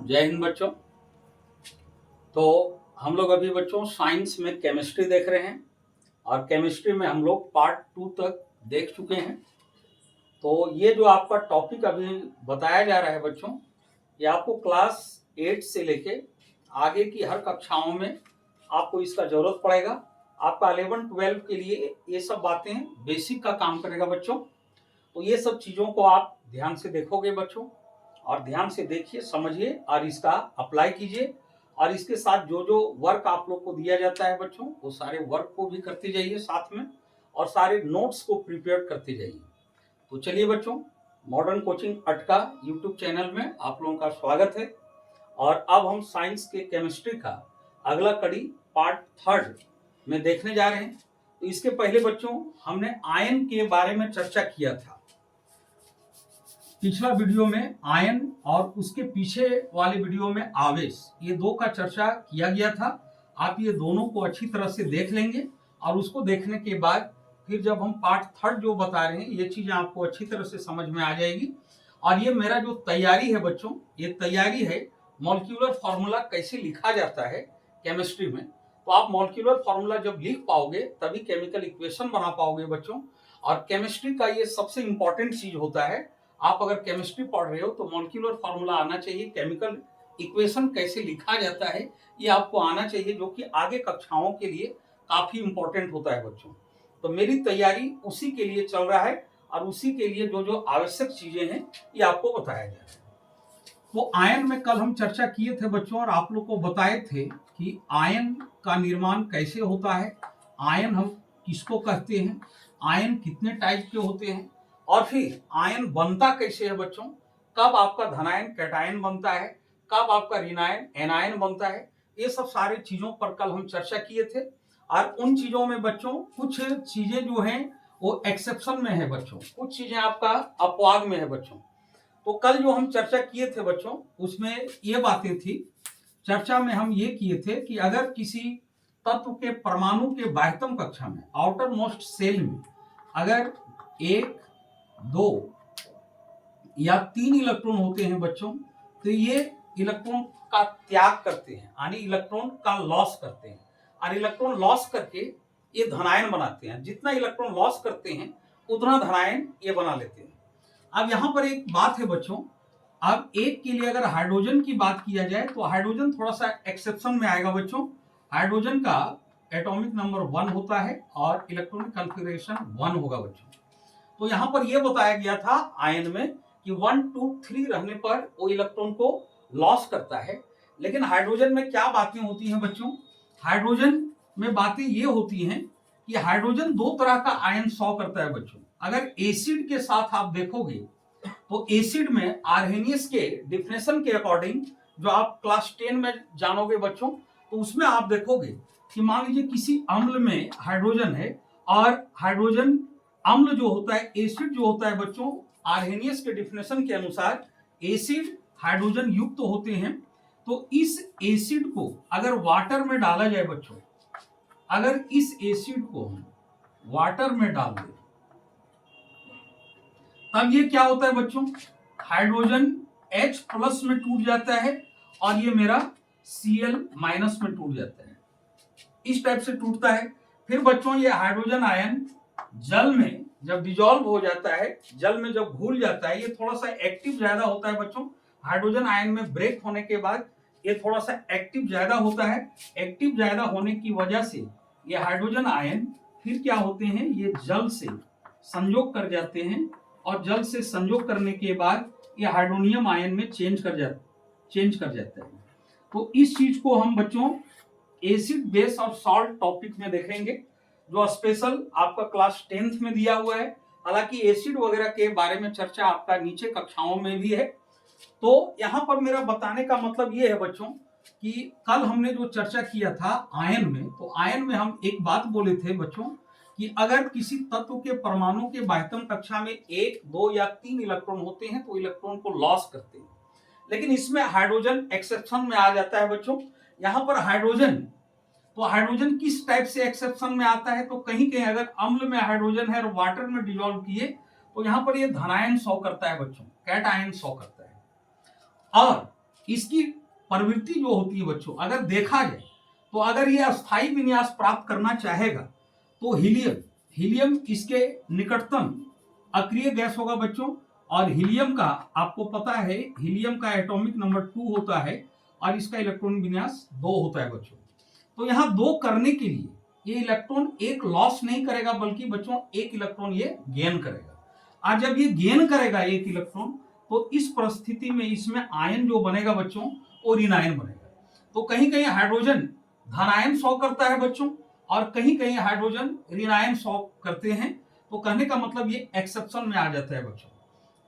जय हिंद बच्चों। तो हम लोग अभी बच्चों साइंस में केमिस्ट्री देख रहे हैं और केमिस्ट्री में हम लोग पार्ट 2 तक देख चुके हैं। तो ये जो आपका टॉपिक अभी बताया जा रहा है बच्चों, ये आपको क्लास 8 से लेके आगे की हर कक्षाओं में आपको इसका जरूरत पड़ेगा। आपका 11-12 के लिए ये सब बातें बेसिक का काम करेगा बच्चों। तो ये सब चीज़ों को आप ध्यान से देखोगे बच्चों, और ध्यान से देखिए, समझिए और इसका अप्लाई कीजिए। और इसके साथ जो जो वर्क आप लोग को दिया जाता है बच्चों, वो सारे वर्क को भी करते जाइए साथ में, और सारे नोट्स को प्रिपेयर करते जाइए। तो चलिए बच्चों, मॉडर्न कोचिंग अटका यूट्यूब चैनल में आप लोगों का स्वागत है। और अब हम साइंस के केमिस्ट्री का अगला कड़ी पार्ट 3 में देखने जा रहे हैं। तो इसके पहले बच्चों हमने आयन के बारे में चर्चा किया था। पिछला वीडियो में आयन और उसके पीछे वाले वीडियो में आवेश, ये दो का चर्चा किया गया था। आप ये दोनों को अच्छी तरह से देख लेंगे और उसको देखने के बाद फिर जब हम पार्ट 3 जो बता रहे हैं, ये चीजें आपको अच्छी तरह से समझ में आ जाएगी। और ये मेरा जो तैयारी है बच्चों, ये तैयारी है मॉलिक्यूलर फॉर्मूला कैसे लिखा जाता है केमिस्ट्री में। तो आप मॉलिक्यूलर फॉर्मूला जब लिख पाओगे तभी केमिकल इक्वेशन बना पाओगे बच्चों। और केमिस्ट्री का ये सबसे इंपॉर्टेंट चीज होता है। आप अगर केमिस्ट्री पढ़ रहे हो तो मॉलिक्यूलर फॉर्मूला आना चाहिए, केमिकल इक्वेशन कैसे लिखा जाता है ये आपको आना चाहिए, जो कि आगे कक्षाओं के लिए काफी इंपॉर्टेंट होता है बच्चों। तो मेरी तैयारी उसी के लिए चल रहा है और उसी के लिए जो जो आवश्यक चीजें हैं ये आपको बताया जा रहा है। तो आयन में कल हम चर्चा किए थे बच्चों, और आप लोग को बताए थे कि आयन का निर्माण कैसे होता है, आयन हम किसको कहते हैं, आयन कितने टाइप के होते हैं, और फिर आयन बनता कैसे है बच्चों, कब आपका धनायन कैटायन बनता है, कब आपका ऋणायन एनायन बनता है। ये सब सारी चीजों पर कल हम चर्चा किए थे। और उन चीजों में बच्चों कुछ चीजें जो हैं वो एक्सेप्शन में है बच्चों, कुछ चीजें आपका अपवाद में है बच्चों। तो कल जो हम चर्चा किए थे बच्चों, उसमें ये बातें थी। चर्चा में हम ये किए थे कि अगर किसी तत्व के परमाणु के बाह्यतम कक्षा में, आउटर मोस्ट सेल में, अगर 1, 2 या 3 इलेक्ट्रॉन होते हैं बच्चों, तो ये इलेक्ट्रॉन का त्याग करते हैं, यानी इलेक्ट्रॉन का लॉस करते हैं। और इलेक्ट्रॉन लॉस करके ये धनायन बनाते हैं। जितना इलेक्ट्रॉन लॉस करते हैं उतना धनायन ये बना लेते हैं। अब यहां पर एक बात है बच्चों, अब एक के लिए अगर हाइड्रोजन की बात किया जाए तो हाइड्रोजन थोड़ा सा एक्सेप्शन में आएगा बच्चों। हाइड्रोजन का एटॉमिक नंबर 1 होता है और इलेक्ट्रॉनिक कॉन्फ़िगरेशन 1 होगा बच्चों। तो यहां पर यह बताया गया था आयन में कि 1, 2, 3 रहने पर वो इलेक्ट्रॉन को लॉस करता है। लेकिन हाइड्रोजन में क्या बातें होती हैं बच्चों, हाइड्रोजन में बातें ये होती हैं कि हाइड्रोजन 2 तरह का आयन सॉ करता है बच्चों। अगर एसिड के साथ आप देखोगे तो एसिड में आर्हेनियस के डिफिनेशन के अकॉर्डिंग, जो आप क्लास 10 में जानोगे बच्चों, तो उसमें आप देखोगे कि मान लीजिए किसी अम्ल में हाइड्रोजन है, और हाइड्रोजन अम्ल जो होता है, एसिड जो होता है बच्चों, आर्हेनियस के डिफिनेशन के अनुसार एसिड हाइड्रोजन युक्त होते हैं। तो इस एसिड को अगर वाटर में डाला जाए बच्चों, अगर इस एसिड को हम वाटर में डाल दें, तब ये क्या होता है बच्चों, हाइड्रोजन H+ में टूट जाता है और ये मेरा Cl- में टूट जाता है। इस टाइप से टूटता है। फिर बच्चों ये हाइड्रोजन आयन जल में जब डिजॉल्व हो जाता है, जल में जब घुल जाता है, ये थोड़ा सा एक्टिव ज्यादा होता है बच्चों। हाइड्रोजन आयन में ब्रेक होने के बाद ये थोड़ा सा एक्टिव ज्यादा होता है। एक्टिव ज्यादा होने की वजह से ये हाइड्रोजन आयन फिर क्या होते हैं, ये जल से संयोग कर जाते हैं, और जल से संयोग करने के बाद ये हाइड्रोनियम आयन में चेंज कर जाता है। तो इस चीज को हम बच्चों एसिड, बेस और सॉल्ट टॉपिक में देखेंगे, जो स्पेशल आपका क्लास 10th में दिया हुआ है। हालांकि एसिड वगैरह के बारे में चर्चा आपका नीचे कक्षाओं में भी है। तो यहां पर मेरा बताने का मतलब ये है बच्चों कि कल हमने जो चर्चा किया था आयन में, तो आयन में हम एक बात बोले थे बच्चों कि अगर किसी तत्व के परमाणु के बाह्यतम कक्षा में 1, 2 या 3 इलेक्ट्रॉन होते हैं तो इलेक्ट्रॉन को लॉस करते हैं। लेकिन इसमें हाइड्रोजन एक्सेप्शन में आ जाता है बच्चों। यहां पर हाइड्रोजन, तो हाइड्रोजन किस टाइप से एक्सेप्शन में आता है, तो कहीं कहीं अगर अम्ल में हाइड्रोजन है और वाटर में डिजोल्व किए तो यहां पर ये धनायन शो करता है बच्चों, कैटायन शो करता है। और इसकी प्रवृत्ति जो होती है बच्चों, अगर देखा जाए तो अगर ये अस्थाई विन्यास प्राप्त करना चाहेगा तो हीलियम इसके निकटतम अक्रिय गैस होगा बच्चों। और हीलियम का आपको पता है, हीलियम का एटॉमिक नंबर 2 होता है और इसका इलेक्ट्रॉन विन्यास 2 होता है बच्चों। तो यहाँ 2 करने के लिए ये इलेक्ट्रॉन एक लॉस नहीं करेगा, बल्कि बच्चों एक इलेक्ट्रॉन ये गेन करेगा। और जब ये गेन करेगा एक इलेक्ट्रॉन, तो इस परिस्थिति में इसमें आयन जो बनेगा बच्चों वो ऋण आयन बनेगा। तो कहीं कहीं हाइड्रोजन धन आयन शो करता है बच्चों, और कहीं कहीं हाइड्रोजन ऋण आयन शो करते हैं। तो कहने का मतलब ये एक्सेप्शन में आ जाता है बच्चों।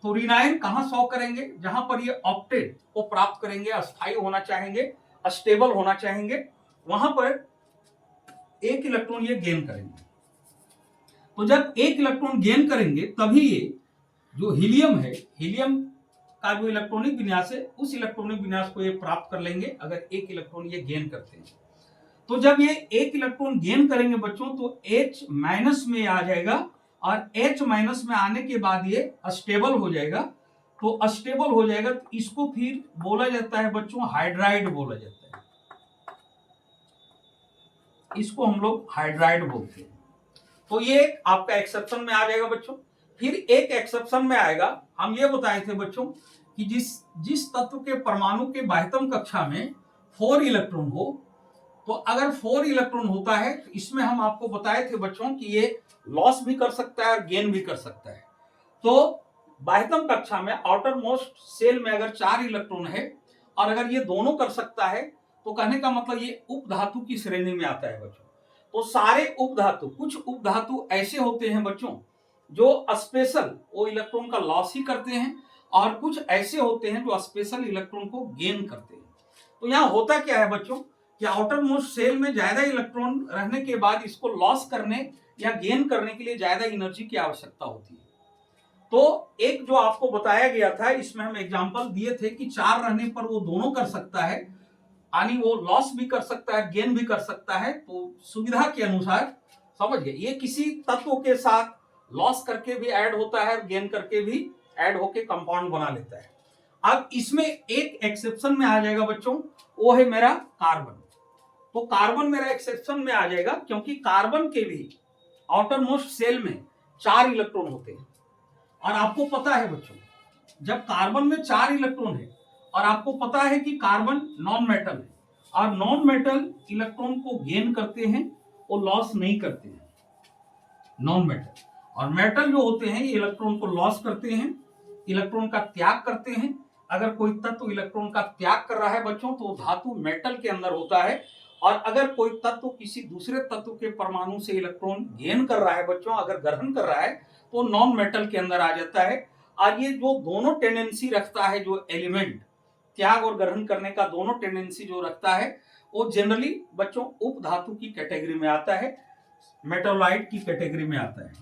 तो ऋण आयन कहां शो करेंगे, जहां पर ये ऑक्टेट को प्राप्त करेंगे, अस्थायी होना चाहेंगे, स्टेबल होना चाहेंगे, वहां पर एक इलेक्ट्रॉन ये गेन करेंगे। तो जब एक इलेक्ट्रॉन गेन करेंगे तभी ये जो हीलियम है, हीलियम का जो इलेक्ट्रॉनिक विन्यास है, उस इलेक्ट्रॉनिक विन्यास को ये प्राप्त कर लेंगे अगर एक इलेक्ट्रॉन ये गेन करते हैं। तो जब ये एक इलेक्ट्रॉन गेन करेंगे बच्चों, तो H माइनस में आ जाएगा, और H माइनस में आने के बाद ये अस्टेबल हो जाएगा। तो अस्टेबल हो जाएगा तो इसको फिर बोला जाता है बच्चों हाइड्राइड बोला जाता है, इसको हम लोग हाइड्राइड बोलते हैं। तो ये आपका एक्सेप्शन में आ जाएगा बच्चों। फिर एक एक्सेप्शन में आएगा, हम ये बताए थे बच्चों कि जिस तत्व के परमाणु के बाह्यतम कक्षा में 4 इलेक्ट्रॉन हो, तो अगर 4 इलेक्ट्रॉन होता है तो इसमें हम आपको बताए थे बच्चों कि ये लॉस भी कर सकता है और गेन भी कर सकता है। तो बाह्यतम कक्षा में आउटर मोस्ट सेल में अगर 4 इलेक्ट्रॉन है और अगर ये दोनों कर सकता है, तो कहने का मतलब ये उपधातु की श्रेणी में आता है बच्चों। तो सारे उपधातु, कुछ उपधातु ऐसे होते हैं बच्चों जो स्पेशल वो इलेक्ट्रॉन का लॉस ही करते हैं, और कुछ ऐसे होते हैं जो स्पेशल इलेक्ट्रॉन को गेन करते हैं। तो यहाँ होता क्या है बच्चों कि आउटर मोस्ट सेल में ज्यादा इलेक्ट्रॉन रहने के बाद इसको लॉस करने या गेन करने के लिए ज्यादा एनर्जी की आवश्यकता होती है। तो एक जो आपको बताया गया था, इसमें हम एग्जांपल दिए थे कि 4 रहने पर वो दोनों कर सकता है, यानी वो लॉस भी कर सकता है, गेन भी कर सकता है। तो सुविधा के अनुसार समझ गए, ये किसी तत्व के साथ लॉस करके भी ऐड होता है और गेन करके भी ऐड होके कंपाउंड बना लेता है। अब इसमें एक एक्सेप्शन में आ जाएगा बच्चों, वो है मेरा कार्बन। तो कार्बन मेरा एक्सेप्शन में आ जाएगा, क्योंकि कार्बन के भी आउटर मोस्ट सेल में 4 इलेक्ट्रॉन होते हैं। और आपको पता है बच्चों, जब कार्बन में 4 इलेक्ट्रॉन है, और आपको पता है कि कार्बन नॉन मेटल है, और नॉन मेटल इलेक्ट्रॉन को गेन करते हैं, वो लॉस नहीं करते हैं नॉन मेटल। और मेटल जो होते हैं ये इलेक्ट्रॉन को लॉस करते हैं, इलेक्ट्रॉन का त्याग करते हैं। अगर कोई तत्व इलेक्ट्रॉन का त्याग कर रहा है बच्चों, तो धातु मेटल के अंदर होता है। और अगर कोई तत्व किसी दूसरे तत्व के परमाणु से इलेक्ट्रॉन गेन कर रहा है बच्चों, अगर ग्रहण कर रहा है, तो नॉन मेटल के अंदर आ जाता है। और ये जो दोनों टेंडेंसी रखता है, जो एलिमेंट त्याग और ग्रहण करने का दोनों टेंडेंसी जो रखता है, वो जनरली बच्चों उप धातु की कैटेगरी में आता है, मेटालॉइड की कैटेगरी में आता है।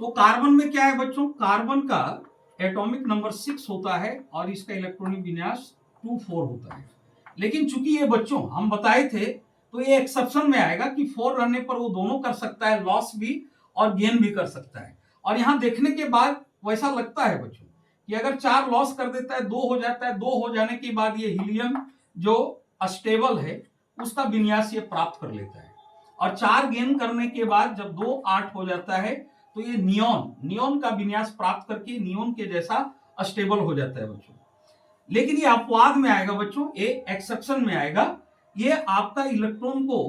तो कार्बन में क्या है बच्चों, कार्बन का एटॉमिक नंबर 6 होता है और इसका इलेक्ट्रॉनिक विन्यास 2,4 होता है। लेकिन चूंकि ये बच्चों हम बताए थे, तो ये एक्सेप्शन में आएगा कि 4 रहने पर वो दोनों कर सकता है, लॉस भी और गेन भी कर सकता है। और यहां देखने के बाद वैसा लगता है बच्चों कि अगर 4 लॉस कर देता है, 2 हो जाता है, 2 हो जाने के बाद ये हीलियम जो अस्टेबल है उसका विन्यास ये प्राप्त कर लेता है। और 4 गेन करने के बाद जब 2 8 हो जाता है, तो ये नियोन का विन्यास प्राप्त करके नियोन के जैसा अस्टेबल हो जाता है बच्चों। लेकिन ये अपवाद में आएगा बच्चों, ये एक्सेप्शन में आएगा। ये आपका इलेक्ट्रॉन को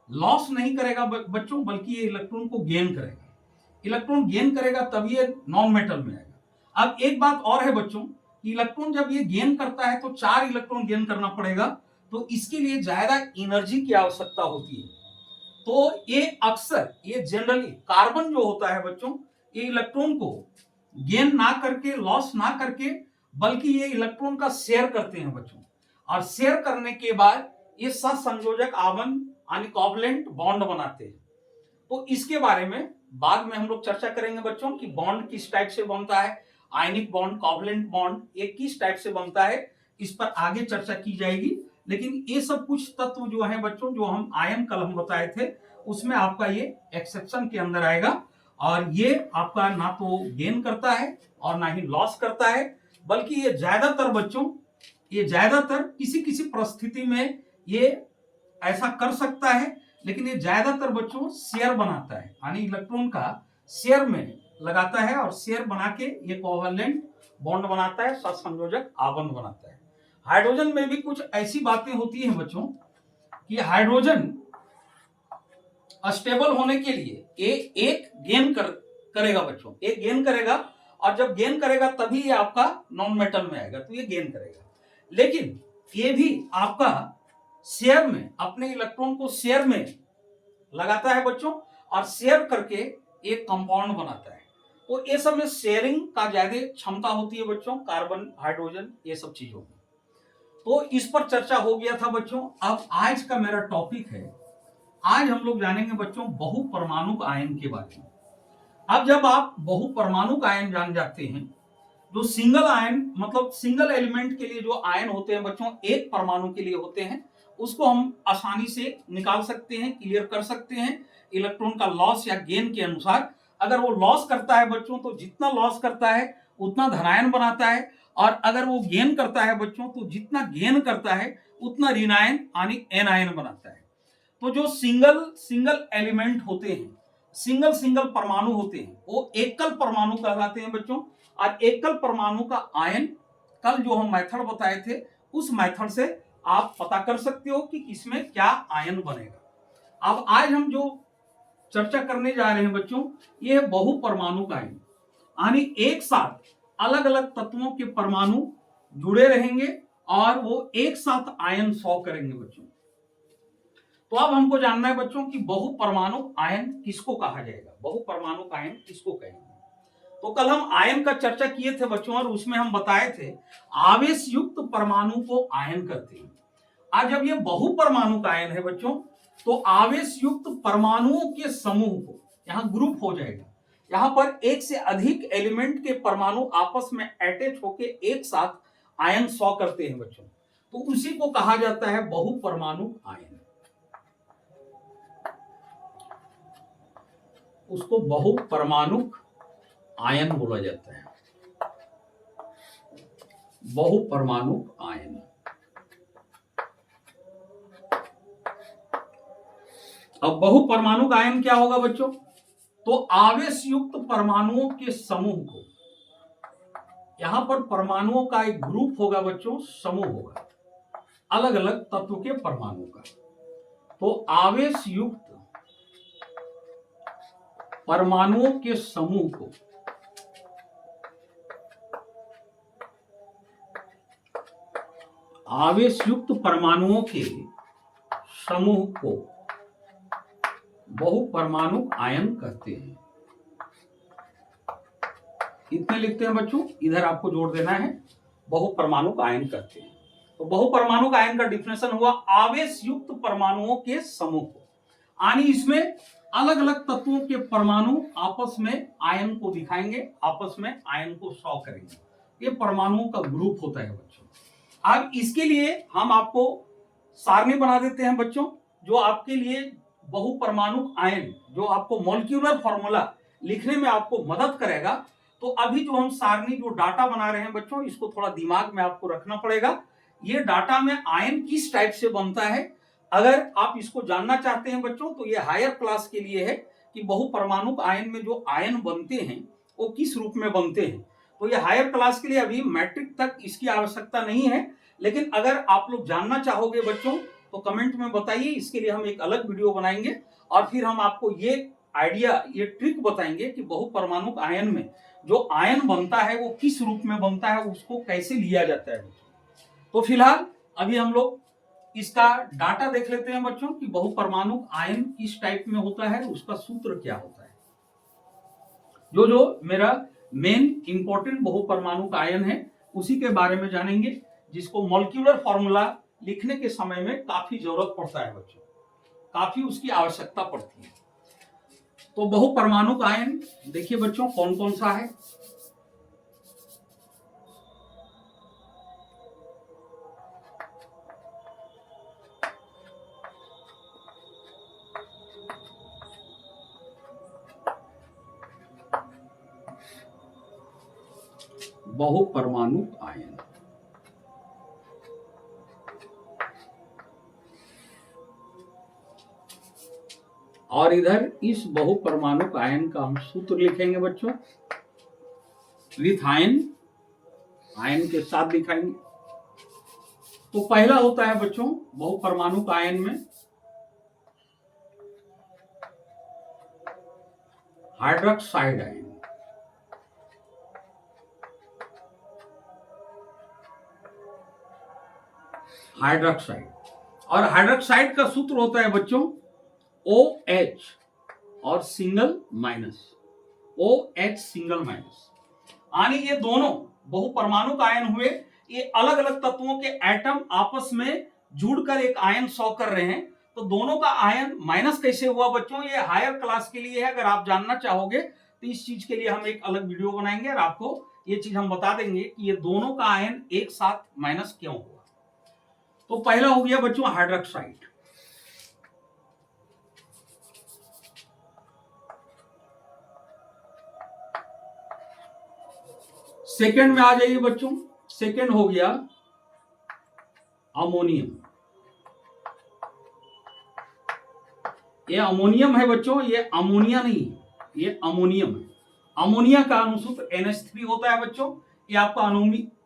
लॉस नहीं करेगा बच्चों, बल्कि ये इलेक्ट्रॉन को गेन करेगा। इलेक्ट्रॉन गेन करेगा तभी ये नॉन मेटल में आएगा। अब एक बात और है बच्चों, इलेक्ट्रॉन जब ये गेन करता है तो 4 इलेक्ट्रॉन गेन करना पड़ेगा, तो इसके लिए ज्यादा एनर्जी की आवश्यकता होती है। तो ये अक्सर, ये जनरली कार्बन जो होता है बच्चों, ये इलेक्ट्रॉन को गेन ना करके, लॉस ना करके, बल्कि ये इलेक्ट्रॉन का शेयर करते हैं बच्चों। और शेयर करने के बाद ये सहसंयोजक आबंध यानी कोवलेंट बॉन्ड बनाते हैं। तो इसके बारे में बाद में हम लोग चर्चा करेंगे बच्चों कि बॉन्ड किस टाइप से बनता है, आयनिक बॉन्ड, कोवलेंट बॉन्ड ये किस टाइप से बनता है, इस पर आगे चर्चा की जाएगी। लेकिन ये सब कुछ तत्व जो है बच्चों, जो हम आयन कल हम बताए थे, उसमें आपका ये एक्सेप्शन के अंदर आएगा। और ये आपका ना तो गेन करता है और ना ही लॉस करता है, बल्कि ये ज्यादातर बच्चों ये ज्यादातर किसी किसी परिस्थिति में ये ऐसा कर सकता है, लेकिन ये ज्यादातर बच्चों शेयर बनाता है, यानी इलेक्ट्रॉन का शेयर में लगाता है और शेयर बना के ये कोवैलेंट बॉन्ड बनाता है, सहसंयोजक आबंध बनाता है। हाइड्रोजन में भी कुछ ऐसी बातें होती हैं बच्चों कि हाइड्रोजन स्टेबल होने के लिए एक गेन करेगा बच्चों, एक गेन करेगा, और जब गेन करेगा तभी ये आपका नॉन मेटल में आएगा, तो ये गेन करेगा। लेकिन ये भी आपका शेयर में अपने इलेक्ट्रॉन को शेयर में लगाता है बच्चों, और शेयर करके एक कंपाउंड बनाता है। तो ये सब में शेयरिंग का ज्यादा क्षमता होती है बच्चों, कार्बन, हाइड्रोजन, ये सब चीजों में। तो इस पर चर्चा हो गया था बच्चों। अब आज का मेरा टॉपिक है, आज हम लोग जानेंगे बच्चों बहुपरमाणुक आयन के बारे में। अब जब आप बहुपरमाणुक आयन जान जाते हैं, जो सिंगल आयन मतलब सिंगल एलिमेंट के लिए जो आयन होते हैं बच्चों, एक परमाणु के लिए होते हैं, उसको हम आसानी से निकाल सकते हैं, क्लियर कर सकते हैं इलेक्ट्रॉन का लॉस या गेन के अनुसार। अगर वो लॉस करता है बच्चों तो जितना लॉस करता है उतना धनायन बनाता है, और अगर वो गेन करता है बच्चों तो जितना गेन करता है उतना ऋणायन यानी एनायन बनाता है। तो जो सिंगल एलिमेंट होते हैं, सिंगल परमाणु होते हैं, वो एकल परमाणु कहलाते हैं बच्चों। और एकल परमाणु का आयन कल जो हम मेथड बताए थे, उस मेथड से आप पता कर सकते हो कि किसमें क्या आयन बनेगा। अब आज हम जो चर्चा करने जा रहे हैं बच्चों, ये है बहुपरमाणुक आयन, यानी एक साथ अलग अलग तत्वों के परमाणु जुड़े रहेंगे और वो एक साथ आयन सॉ करेंगे बच्चों। तो अब हमको जानना है बच्चों कि बहुपरमाणुक आयन किसको कहा जाएगा, बहुपरमाणुक आयन किसको कहेंगे। तो कल हम आयन का चर्चा किए थे बच्चों, और उसमें हम बताए थे आवेश युक्त परमाणु को आयन करते हैं। आज जब ये बहुपरमाणुक आयन है बच्चों, तो आवेश युक्त परमाणुओं के समूह को, यहां ग्रुप हो जाएगा, यहां पर एक से अधिक एलिमेंट के परमाणु आपस में अटैच होके एक साथ आयन सॉ करते हैं बच्चों, तो उसी को कहा जाता है बहुपरमाणुक आयन। उसको बहुपरमाणुक आयन बोला जाता है, बहुपरमाणुक आयन। अब बहुपरमाणुक आयन क्या होगा बच्चों, तो आवेश युक्त परमाणुओं के समूह को, यहां पर परमाणुओं का एक ग्रुप होगा बच्चों, समूह होगा अलग अलग तत्व के परमाणु का। तो आवेश युक्त परमाणुओं के समूह को आवेश युक्त परमाणुओं के समूह को बहुपरमाणुक आयन कहते हैं। इतने लिखते हैं बच्चों, इधर आपको जोड़ देना है, बहुपरमाणुक आयन कहते हैं। तो बहुपरमाणुक आयन का डिफिनेशन हुआ आवेश युक्त परमाणुओं के समूह को, यानी इसमें अलग अलग तत्वों के परमाणु आपस में आयन को दिखाएंगे, आपस में आयन को सॉ करेंगे। ये परमाणुओं का ग्रुप होता है बच्चों। अब इसके लिए हम आपको सारणी बना देते हैं बच्चों, जो आपके लिए बहुपरमाणुक आयन, जो आपको मॉलिक्यूलर फॉर्मूला लिखने में आपको मदद करेगा। तो अभी जो हम सारणी जो डाटा बना रहे हैं बच्चों, इसको थोड़ा दिमाग में आपको रखना पड़ेगा। ये डाटा में आयन किस टाइप से बनता है, अगर आप इसको जानना चाहते हैं बच्चों, तो ये हायर क्लास के लिए है कि बहुपरमाणुक आयन में जो आयन बनते हैं वो किस रूप में बनते हैं। तो ये हायर क्लास के लिए, अभी मैट्रिक तक इसकी आवश्यकता नहीं है, लेकिन अगर आप लोग जानना चाहोगे बच्चों तो कमेंट में बताइए, इसके लिए हम एक अलग वीडियो बनाएंगे और फिर हम आपको ये आइडिया, ये ट्रिक बताएंगे कि बहुपरमाणुक आयन में जो आयन बनता है वो किस रूप में बनता है, उसको कैसे लिया जाता है। तो फिलहाल अभी हम लोग इसका डाटा देख लेते हैं बच्चों कि बहुपरमाणुक आयन किस टाइप में होता है, उसका सूत्र क्या होता है। जो मेरा मेन इंपॉर्टेंट बहुपरमाणुक आयन है उसी के बारे में जानेंगे, जिसको मॉलिक्यूलर फॉर्मूला लिखने के समय में काफी जरूरत पड़ता है बच्चों, काफी उसकी आवश्यकता पड़ती है। तो बहुपरमाणुक आयन देखिए बच्चों कौन कौन सा है। बहुपरमाणुक आयन और इधर इस बहुपरमाणुक आयन का हम सूत्र लिखेंगे बच्चों, विथ आयन, आयन के साथ दिखाएंगे। तो पहला होता है बच्चों बहुपरमाणुक आयन में हाइड्रोक्साइड आयन। हाइड्रोक्साइड, और हाइड्रोक्साइड का सूत्र होता है बच्चों OH और single minus, OH single minus. यानी ये दोनों बहुपरमाणुक आयन हुए, ये अलग अलग तत्वों के एटम आपस में जुड़कर एक आयन शो कर रहे हैं। तो दोनों का आयन माइनस कैसे हुआ बच्चों, ये हायर क्लास के लिए है। अगर आप जानना चाहोगे तो इस चीज के लिए हम एक अलग वीडियो बनाएंगे और आपको ये चीज हम बता देंगे कि ये दोनों का आयन एक साथ माइनस क्यों हुआ। तो पहला हो गया बच्चों हाइड्रोक्साइड। सेकंड में आ जाइए बच्चों, सेकंड हो गया अमोनियम। ये अमोनियम है बच्चों, ये अमोनिया नहीं, ये अमोनियम है। अमोनिया का अनुसूत्र NH3 होता है बच्चों। ये आपका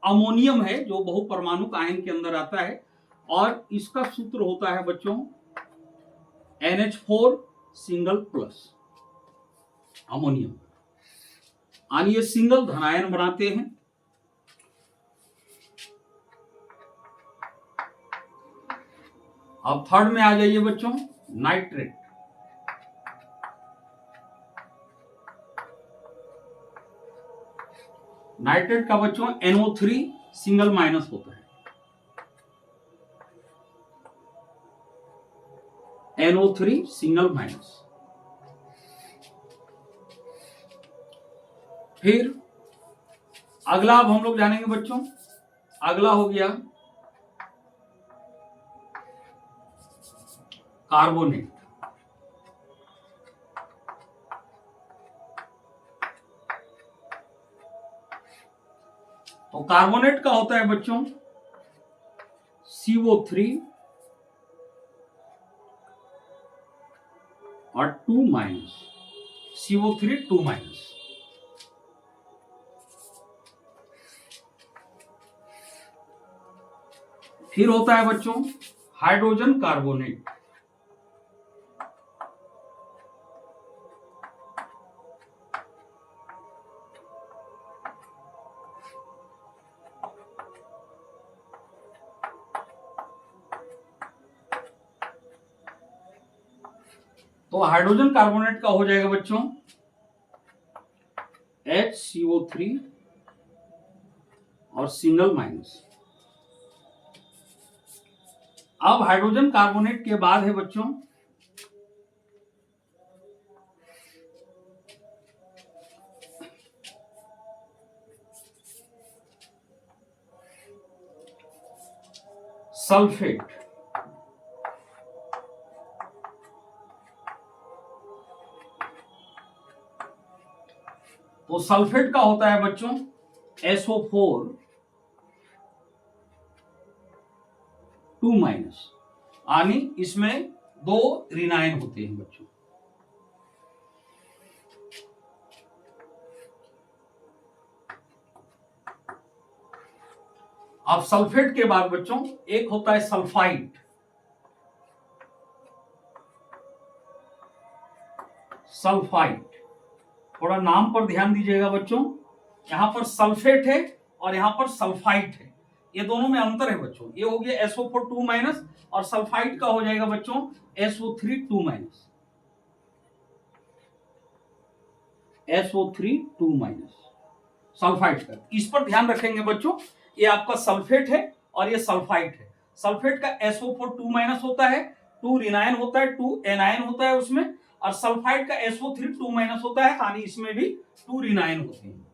अमोनियम है जो बहुपरमाणुक आयन के अंदर आता है, और इसका सूत्र होता है बच्चों NH4 सिंगल प्लस, अमोनियम। यानी ये सिंगल धनायन बनाते हैं। अब थर्ड में आ जाइए बच्चों नाइट्रेट। नाइट्रेट का बच्चों NO3 सिंगल माइनस होता है, NO3 सिंगल माइनस। फिर अगला अब हम लोग जानेंगे बच्चों, अगला हो गया कार्बोनेट। तो कार्बोनेट का होता है बच्चों CO3 और 2 माइनस, CO3 2 माइनस। फिर होता है बच्चों हाइड्रोजन कार्बोनेट। तो हाइड्रोजन कार्बोनेट का हो जाएगा बच्चों HCO3 और सिंगल माइनस। अब हाइड्रोजन कार्बोनेट के बाद है बच्चों सल्फेट। तो सल्फेट का होता है बच्चों SO4 2 माइनस, यानी इसमें 2 ऋणायन होते हैं बच्चों। अब सल्फेट के बाद बच्चों एक होता है सल्फाइड। सल्फाइड, थोड़ा नाम पर ध्यान दीजिएगा बच्चों, यहां पर सल्फेट है और यहां पर सल्फाइड है, ये दोनों में अंतर है बच्चों। ये हो गया SO4 2 माइनस और सल्फाइड का हो जाएगा बच्चों SO3 2 minus, SO3 2 minus sulphide का। इस पर ध्यान रखेंगे बच्चों, ये आपका सल्फेट है और ये सल्फाइड है। सल्फेट का SO4 2 माइनस होता है, 2 ऋणायन होता है, 2 एनायन होता है उसमें, और सल्फाइड का SO3 2 माइनस होता है, यानी इसमें भी 2 ऋणायन होते हैं।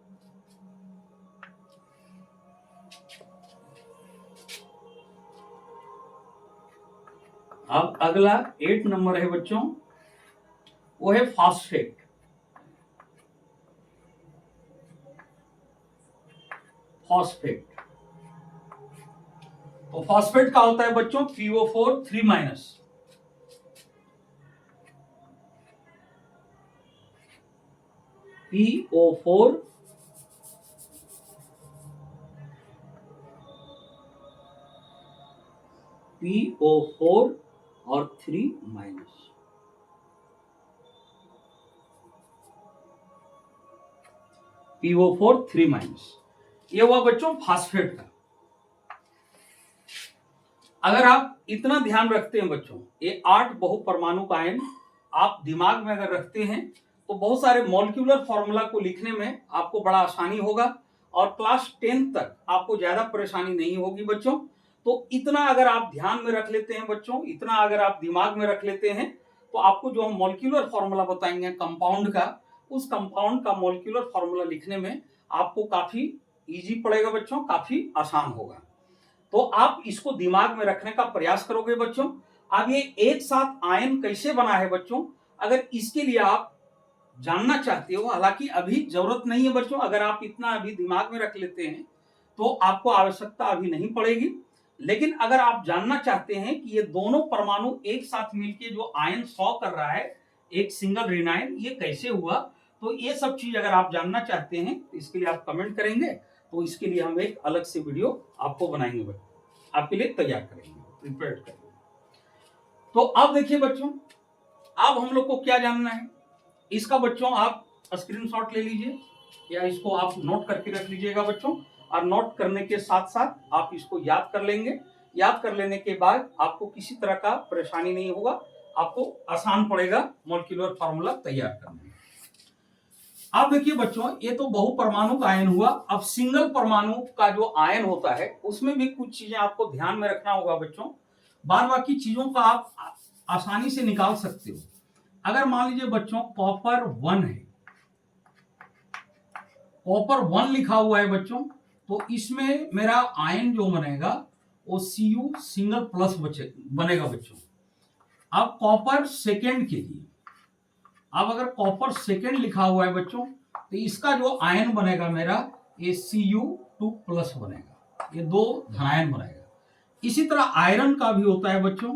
अब अगला 8 नंबर है बच्चों, वो है फास्फेट। फास्फेट, तो फास्फेट का होता है बच्चों PO4 3 माइनस। PO4 और 3 माइनस। PO4 3 माइनस, ये हुआ बच्चों फास्फेट का। अगर आप इतना ध्यान रखते हैं बच्चों, ये 8 बहुपरमाणु का आयन आप दिमाग में अगर रखते हैं तो बहुत सारे मॉलिक्यूलर फॉर्मूला को लिखने में आपको बड़ा आसानी होगा और क्लास 10 तक आपको ज्यादा परेशानी नहीं होगी बच्चों। तो इतना अगर आप ध्यान में रख लेते हैं बच्चों, इतना अगर आप दिमाग में रख लेते हैं तो आपको जो हम मॉलिक्यूलर फॉर्मूला बताएंगे कंपाउंड का, उस कंपाउंड का मॉलिक्यूलर फॉर्मूला लिखने में आपको काफी इजी पड़ेगा बच्चों, काफी आसान होगा। तो आप इसको दिमाग में रखने का प्रयास करोगे बच्चों। अब ये एक साथ आयन कैसे बना है बच्चों, अगर इसके लिए आप जानना चाहते हो, हालांकि अभी जरूरत नहीं है बच्चों, अगर आप इतना अभी दिमाग में रख लेते हैं तो आपको आवश्यकता अभी नहीं पड़ेगी। लेकिन अगर आप जानना चाहते हैं कि ये दोनों परमाणु एक साथ मिलकर जो आयन 100 कर रहा है, एक सिंगल रेनायन, ये कैसे हुआ, तो ये सब चीज अगर आप जानना चाहते हैं तो इसके लिए आप कमेंट करेंगे, तो इसके लिए हम एक अलग से वीडियो आपको बनाएंगे बच्चों, आपके लिए तैयार करेंगे, प्रिपेयर करेंगे। तो अब देखिए बच्चों, अब हम लोग को क्या जानना है इसका बच्चों, आप स्क्रीनशॉट ले लीजिए या इसको आप नोट करके रख लीजिएगा बच्चों, और नोट करने के साथ साथ आप इसको याद कर लेंगे। याद कर लेने के बाद आपको किसी तरह का परेशानी नहीं होगा, आपको आसान पड़ेगा मॉलिक्यूलर फार्मूला तैयार करने में। अब देखिए बच्चों, ये तो बहुपरमाणु का आयन हुआ। अब सिंगल परमाणु का जो आयन होता है उसमें भी कुछ चीजें आपको ध्यान में रखना होगा बच्चों। बाद बाकी चीजों का आप आसानी से निकाल सकते हो। अगर मान लीजिए बच्चों कॉपर 1 है, कॉपर 1 लिखा हुआ है बच्चों, तो इसमें मेरा आयन जो बनेगा वो Cu सिंगल प्लस बनेगा बच्चों। अब कॉपर सेकेंड के लिए, अब अगर कॉपर सेकेंड लिखा हुआ है बच्चों तो इसका जो आयन बनेगा मेरा ये Cu2 प्लस बनेगा, ये 2 धनायन बनेगा। इसी तरह आयरन का भी होता है बच्चों,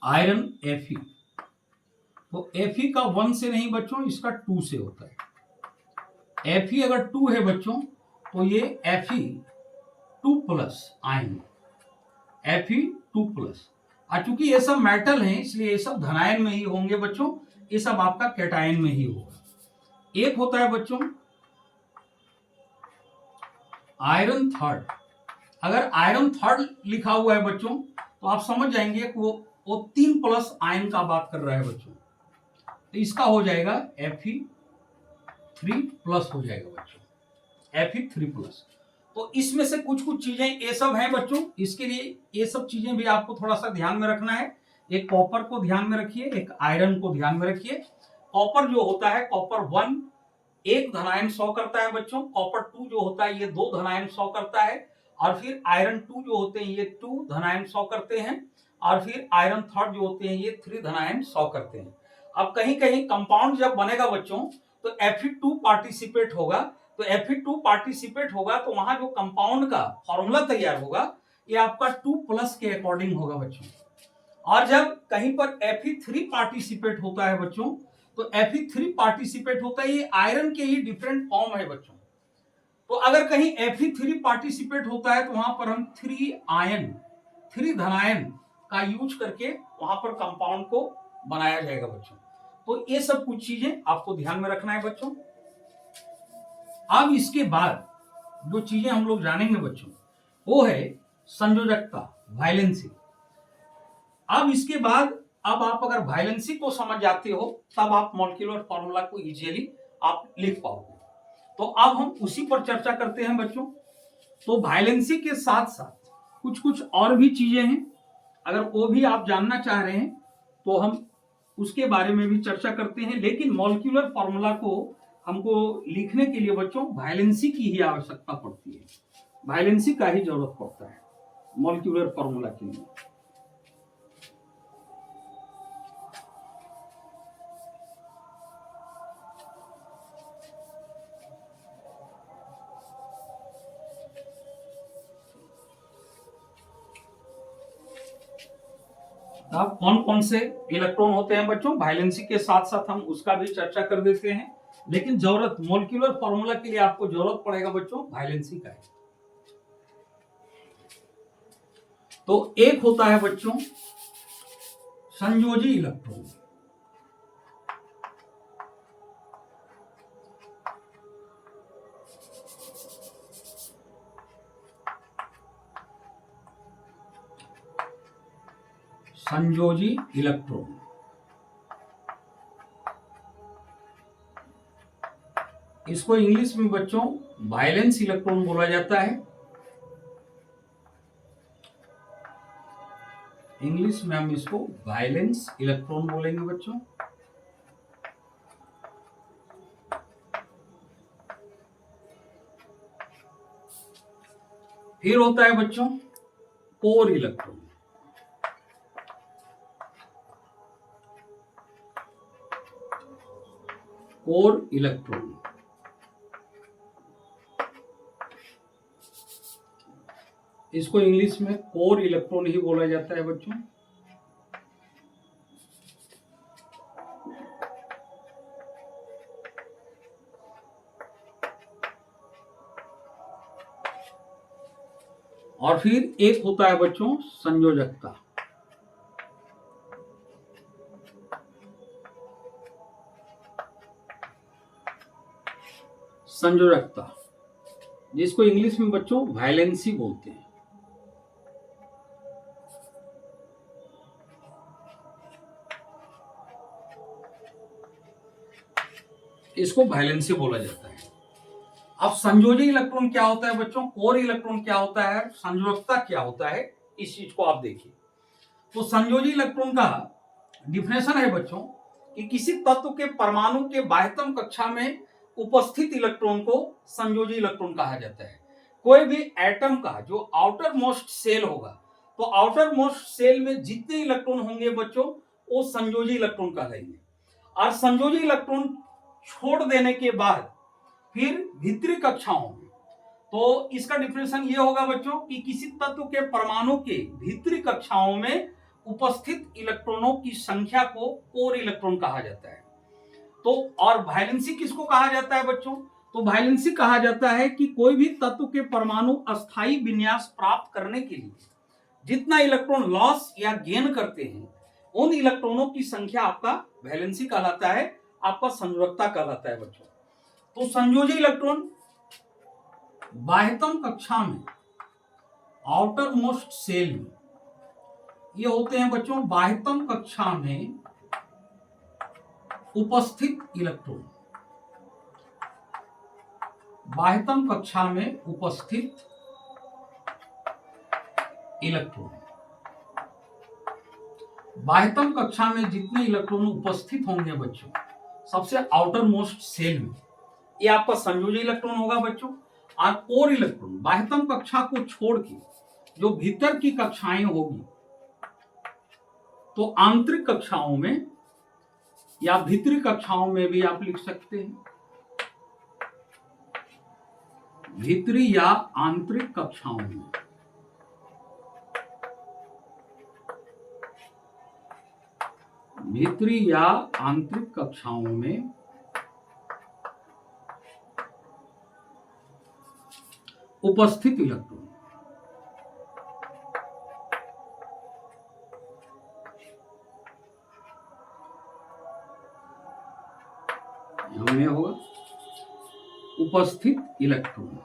आयरन Fe, तो Fe का 1 से नहीं बच्चों, इसका 2 से होता है। Fe अगर 2 है बच्चों तो ये Fe2 plus ion, Fe2 plus. और चूंकि ये सब मेटल हैं इसलिए ये सब धनायन में ही होंगे बच्चों, ये सब आपका कैटायन में ही होगा। एक होता है बच्चों आयरन थर्ड। अगर आयरन थर्ड लिखा हुआ है बच्चों तो आप समझ जाएंगे कि वो 3 प्लस आयन का बात कर रहा है बच्चों, तो इसका हो जाएगा Fe3 प्लस हो जाएगा बच्चों, Fe3 प्लस। तो इसमें से कुछ कुछ चीजें ये सब हैं बच्चों, इसके लिए ये सब चीजें भी आपको थोड़ा सा ध्यान में रखना है। एक कॉपर को ध्यान में रखिए, एक आयरन को ध्यान में रखिए। कॉपर जो होता है, कॉपर 1 एक धनायन 100 करता है बच्चों, कॉपर 2 जो होता है ये 2 धनायन 100 करता है, और फिर आयरन 2 जो होते हैं ये 2 धनायन 100 करते हैं, और फिर आयरन थर्ड जो होते हैं ये 3 धनायन 100 करते हैं। अब कहीं कहीं कंपाउंड जब बनेगा बच्चों तो Fe2 पार्टिसिपेट होगा, तो Fe2 पार्टिसिपेट होगा तो वहां जो कंपाउंड का फॉर्मूला तैयार होगा ये आपका 2 प्लस के अकॉर्डिंग होगा बच्चों। और जब कहीं पर Fe3 पार्टिसिपेट होता है बच्चों तो Fe3 पार्टिसिपेट होता है, ये आयरन के ही डिफरेंट फॉर्म है बच्चों। तो अगर कहीं Fe3 पार्टिसिपेट होता है तो वहां पर हम 3 धनायन का यूज करके वहां पर कंपाउंड को बनाया जाएगा बच्चों। तो ये सब कुछ चीजें आपको ध्यान में रखना है बच्चों। अब इसके बाद जो चीजें हम लोग जानेंगे बच्चों वो है संयोजकता, वायलेंसी। अब इसके बाद अब आप अगर वायलेंसी को समझ जाते हो तब आप मॉलिक्यूलर फॉर्मूला को इजीली आप लिख पाओगे। तो अब हम उसी पर चर्चा करते हैं बच्चों। तो वायलेंसी के साथ साथ कुछ कुछ और भी चीजें हैं, अगर वो भी आप जानना चाह रहे हैं तो हम उसके बारे में भी चर्चा करते हैं। लेकिन मॉलिक्यूलर फॉर्मूला को हमको लिखने के लिए बच्चों वायलेंसी की ही आवश्यकता पड़ती है, वायलेंसी का ही जरूरत पड़ता है मॉलिक्यूलर फॉर्मूला के लिए। अब कौन कौन से इलेक्ट्रॉन होते हैं बच्चों, वायलेंसी के साथ साथ हम उसका भी चर्चा कर देते हैं। लेकिन जरूरत मोलिकुलर फॉर्मूला के लिए आपको जरूरत पड़ेगा बच्चों वायलेंसी का है। तो एक होता है बच्चों संयोजी इलेक्ट्रॉन, संयोजी इलेक्ट्रॉन, इसको इंग्लिश में बच्चों वायलेंस इलेक्ट्रॉन बोला जाता है। इंग्लिश में हम इसको वायलेंस इलेक्ट्रॉन बोलेंगे बच्चों। फिर होता है बच्चों कोर इलेक्ट्रॉन, कोर इलेक्ट्रॉन, इसको इंग्लिश में कोर इलेक्ट्रॉन ही बोला जाता है बच्चों। और फिर एक होता है बच्चों संयोजकता, संयोजकता जिसको इंग्लिश में बच्चों वायलेंसी बोलते हैं। इसको वायलेंसी बोला जाता है। अब संयोजी इलेक्ट्रॉन क्या होता है बच्चों, कोर इलेक्ट्रॉन क्या होता है, संयोजकता क्या होता है, इस चीज को आप देखिए। तो संयोजी इलेक्ट्रॉन का डिफिनेशन है बच्चों कि किसी तत्व के परमाणु के बाह्यतम कक्षा में उपस्थित इलेक्ट्रॉन को संयोजी इलेक्ट्रॉन कहा जाता है। कोई भी एटम का जो आउटर मोस्ट सेल होगा, तो आउटर मोस्ट सेल में जितने इलेक्ट्रॉन होंगे बच्चों वो संयोजी इलेक्ट्रॉन कहलाएंगे। और संयोजी इलेक्ट्रॉन छोड़ देने के बाद फिर भीतरी कक्षाओं में, तो इसका डिफिनेशन ये होगा बच्चों कि किसी तत्व के परमाणु के भीतरी कक्षाओं में उपस्थित इलेक्ट्रॉनों की संख्या को कोर इलेक्ट्रॉन कहा जाता है। तो और वायलेंसी किसको कहा जाता है बच्चों, तो वायलेंसी कहा जाता है कि कोई भी तत्व के परमाणु अस्थायी विन्यास प्राप्त करने के लिए जितना इलेक्ट्रॉन लॉस या गेन करते हैं उन इलेक्ट्रॉनों की संख्या आपका वैलेंसी कहलाता है, आपका संयोजकता कहलाता है बच्चों। तो संयोजी इलेक्ट्रॉन बाह्यतम कक्षा में, आउटर मोस्ट सेल में, ये होते हैं बच्चों बाह्यतम कक्षा में उपस्थित इलेक्ट्रॉन, बाह्यतम कक्षा में उपस्थित इलेक्ट्रॉन। बाह्यतम कक्षा में जितने इलेक्ट्रॉन उपस्थित होंगे बच्चों सबसे आउटर मोस्ट सेल में, ये आपका संयोजी इलेक्ट्रॉन होगा बच्चों। और कोर इलेक्ट्रॉन बाह्यतम कक्षा को छोड़ के जो भीतर की कक्षाएं होगी, तो आंतरिक कक्षाओं में या भीतरी कक्षाओं में भी आप लिख सकते हैं, भीतरी या आंतरिक कक्षाओं में। भीतरी या आंतरिक कक्षाओं में उपस्थित इलेक्ट्रॉन, में होगा उपस्थित इलेक्ट्रॉन।